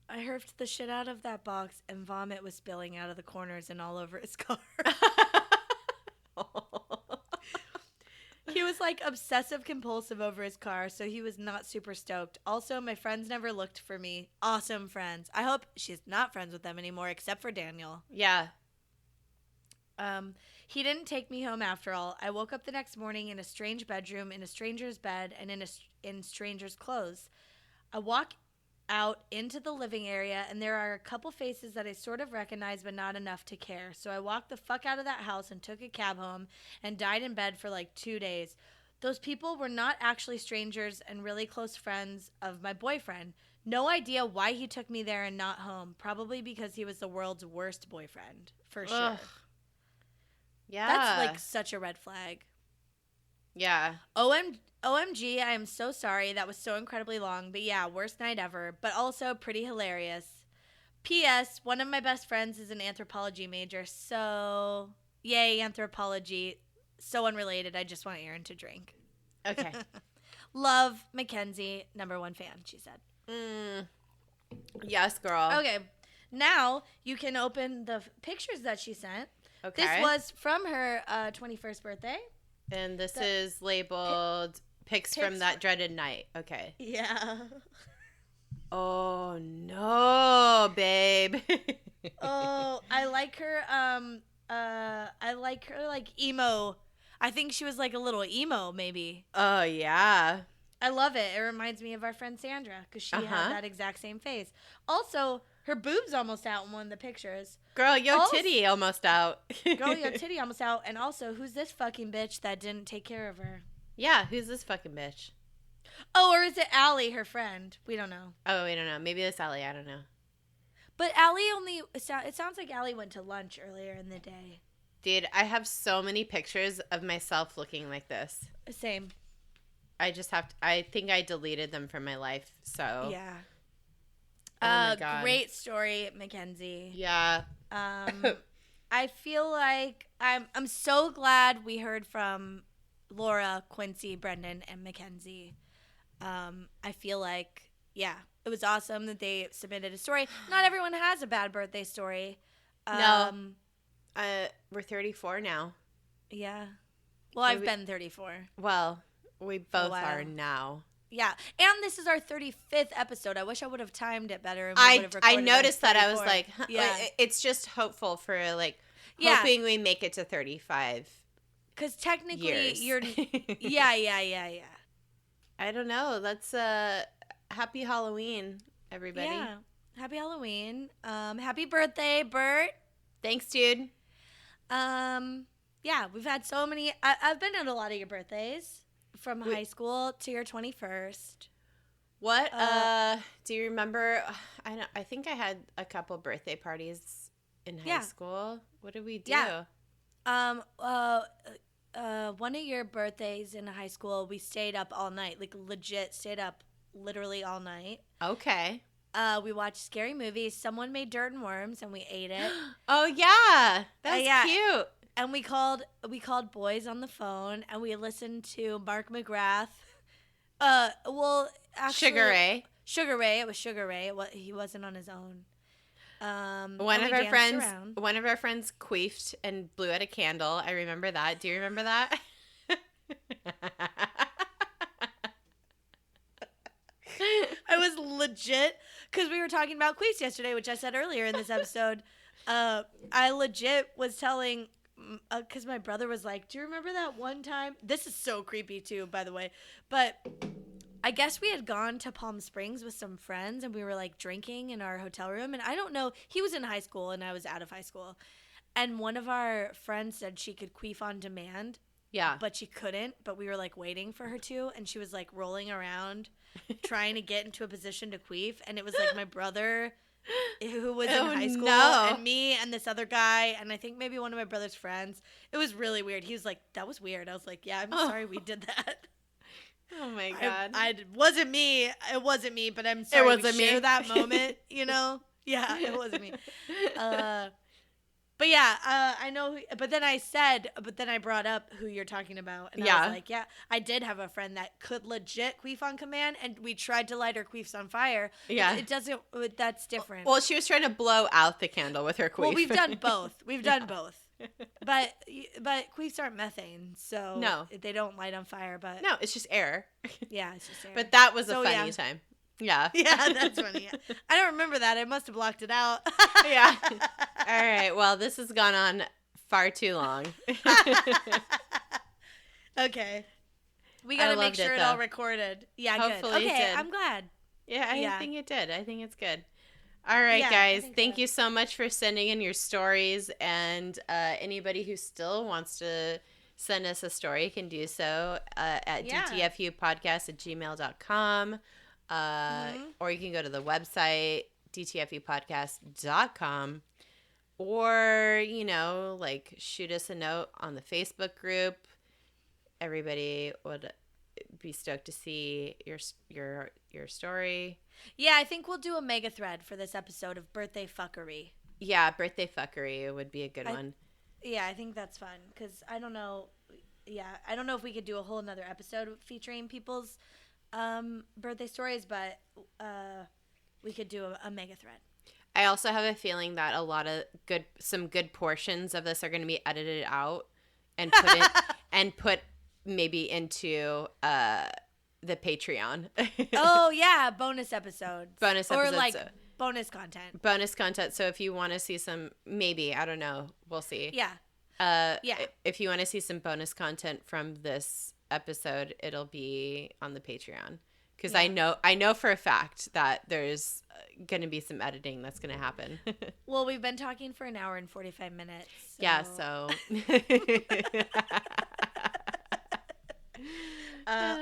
I herfed the shit out of that box, and vomit was spilling out of the corners and all over his car. He was like obsessive compulsive over his car, so he was not super stoked. Also, my friends never looked for me. Awesome friends. I hope she's not friends with them anymore, except for Daniel. Yeah. He didn't take me home after all. I woke up the next morning in a strange bedroom, in a stranger's bed, and in stranger's clothes. I walk out into the living area, and there are a couple faces that I sort of recognize, but not enough to care. So I walked the fuck out of that house and took a cab home and died in bed for like 2 days. Those people were not actually strangers and really close friends of my boyfriend. No idea why he took me there and not home. Probably because he was the world's worst boyfriend, for sure. Ugh. Yeah. That's like such a red flag. Yeah. OMG, I am so sorry. That was so incredibly long. But yeah, worst night ever. But also pretty hilarious. P.S. One of my best friends is an anthropology major. So, yay, anthropology. So unrelated. I just want Erin to drink. Okay. Love, Mackenzie. #1 fan, she said. Yes, girl. Okay. Now you can open the pictures that she sent. Okay. This was from her 21st birthday. And this is labeled pics from that dreaded night. Okay. Yeah. Oh, no, babe. Oh, I like her. I like her, like, emo. I think she was, like, a little emo, maybe. Oh, yeah. I love it. It reminds me of our friend Sandra, because she had that exact same face. Also, her boob's almost out in one of the pictures. Girl, titty almost out. Girl, your titty almost out. And also, who's this fucking bitch that didn't take care of her? Yeah, who's this fucking bitch? Oh, or is it Allie, her friend? We don't know. Oh, we don't know. Maybe it's Allie. I don't know. But Allie it sounds like Allie went to lunch earlier in the day. Dude, I have so many pictures of myself looking like this. Same. I just have to, I think I deleted them from my life, so. Yeah. Oh my God. Great story, Mackenzie. Yeah. I feel like I'm so glad we heard from Laura, Quincy, Brendan, and Mackenzie. I feel like, yeah, it was awesome that they submitted a story. Not everyone has a bad birthday story. No. We're 34 now. Yeah. Well, I've been 34. Well, we both are now. Yeah, and this is our 35th episode. I wish I would have timed it better. And I noticed that. I was like, yeah. It's just hopeful for like hoping we make it to 35. Because technically, years. yeah. I don't know. Let's happy Halloween, everybody. Yeah, happy Halloween. Happy birthday, Bert. Thanks, dude. Yeah, we've had so many. I've been at a lot of your birthdays. From high school to your 21st. What? Do you remember? I think I had a couple birthday parties in high school. What did we do? Yeah. One of your birthdays in high school, we stayed up all night. Like, legit stayed up literally all night. Okay. We watched scary movies. Someone made dirt and worms, and we ate it. Oh, yeah. That's cute. And we called boys on the phone, and we listened to Mark McGrath. Well, actually, Sugar Ray. Sugar Ray. It was Sugar Ray. He wasn't on his own. One of our friends queefed and blew out a candle. I remember that. Do you remember that? I was legit, because we were talking about queefs yesterday, which I said earlier in this episode. I legit was telling, because my brother was like, do you remember that one time? This is so creepy too, by the way. But I guess we had gone to Palm Springs with some friends, and we were like drinking in our hotel room. And I don't know, he was in high school and I was out of high school. And one of our friends said she could queef on demand. Yeah. But she couldn't. But we were like waiting for her to. And she was like rolling around trying to get into a position to queef. And it was like my brother who was in high school and me and this other guy. And I think maybe one of my brother's friends. It was really weird. He was like, that was weird. I was like, yeah, I'm sorry we did that. Oh my God. It wasn't me. It wasn't me, but I'm sorry we share that moment, you know? Yeah, it wasn't me. But yeah, I know. But then I brought up who you're talking about. And I was like, yeah, I did have a friend that could legit queef on command, and we tried to light her queefs on fire. Yeah. It doesn't, that's different. Well, she was trying to blow out the candle with her queef. Well, we've done both. We've done both. But queefs aren't methane, so no, they don't light on fire. But no, it's just air. Yeah, it's just air. But that was a funny time. Yeah. Yeah, that's funny. I don't remember that. I must have blocked it out. Yeah. All right. Well, this has gone on far too long. Okay. We got to make sure it all recorded. Yeah, hopefully good. Okay, it did. I'm glad. Yeah, I think it did. I think it's good. All right, guys. Thank you so much for sending in your stories. And anybody who still wants to send us a story can do so at dtfupodcast@gmail.com. Or you can go to the website, dtfupodcast.com. Or, shoot us a note on the Facebook group. Everybody would be stoked to see your story. Yeah, I think we'll do a mega thread for this episode of birthday fuckery. Yeah, birthday fuckery would be a good one. Yeah, I think that's fun because I don't know. Yeah, I don't know if we could do a whole another episode featuring people's birthday stories, but we could do a mega thread. I also have a feeling that some good portions of this are going to be edited out and put maybe into the Patreon. Oh yeah, bonus episodes. Or like bonus content. So if you want to see some, maybe, I don't know, we'll see. Yeah. If you want to see some bonus content from this episode, it'll be on the Patreon. Because I know for a fact that there's going to be some editing that's going to happen. Well, we've been talking for an hour and 45 minutes. So. Yeah, so.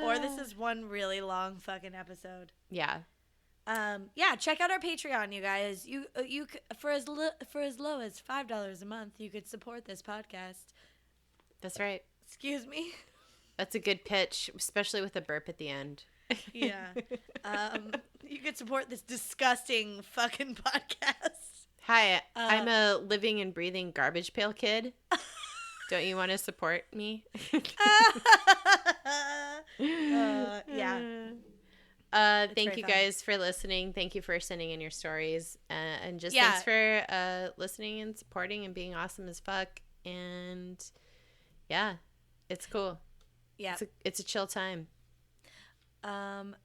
Or this is one really long fucking episode. Yeah. Yeah, check out our Patreon, you guys. You for as low as $5 a month, you could support this podcast. That's right. Excuse me. That's a good pitch, especially with a burp at the end. Yeah. You could support this disgusting fucking podcast. Hi, I'm a living and breathing garbage pail kid. Don't you want to support me? Yeah. Thank you guys for listening. Thank you for sending in your stories. And just thanks for listening and supporting and being awesome as fuck. And yeah, it's cool. Yeah. It's a chill time. I'm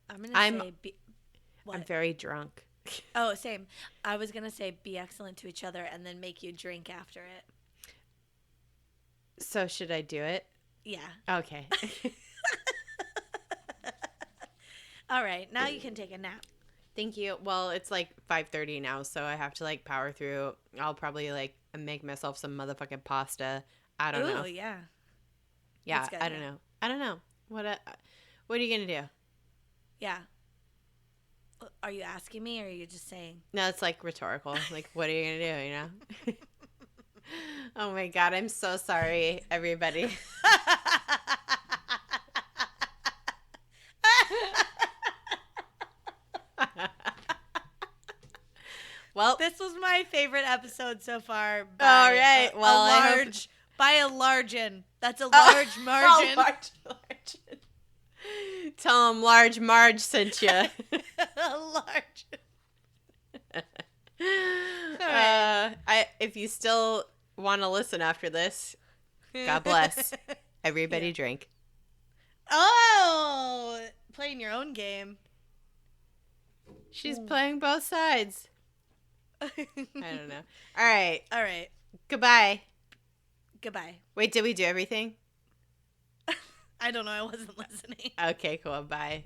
very drunk. Oh, same. I was going to say be excellent to each other and then make you drink after it. So should I do it? Yeah. Okay. All right. Now you can take a nap. Thank you. Well, it's like 5:30 now, so I have to power through. I'll probably make myself some motherfucking pasta. I don't know. Oh, yeah. Yeah, I don't know. What are you going to do? Yeah. Are you asking me or are you just saying? No, it's rhetorical. What are you going to do, Oh my God, I'm so sorry, everybody. Well, this was my favorite episode so far. All right. Well, By a large-in. That's a large margin. Large. Tell him Large Marge sent you. A large. If you still want to listen after this, God bless. Everybody drink. Oh, playing your own game. She's playing both sides. I don't know. All right. Goodbye. Wait, did we do everything? I don't know. I wasn't listening. Okay, cool. Bye.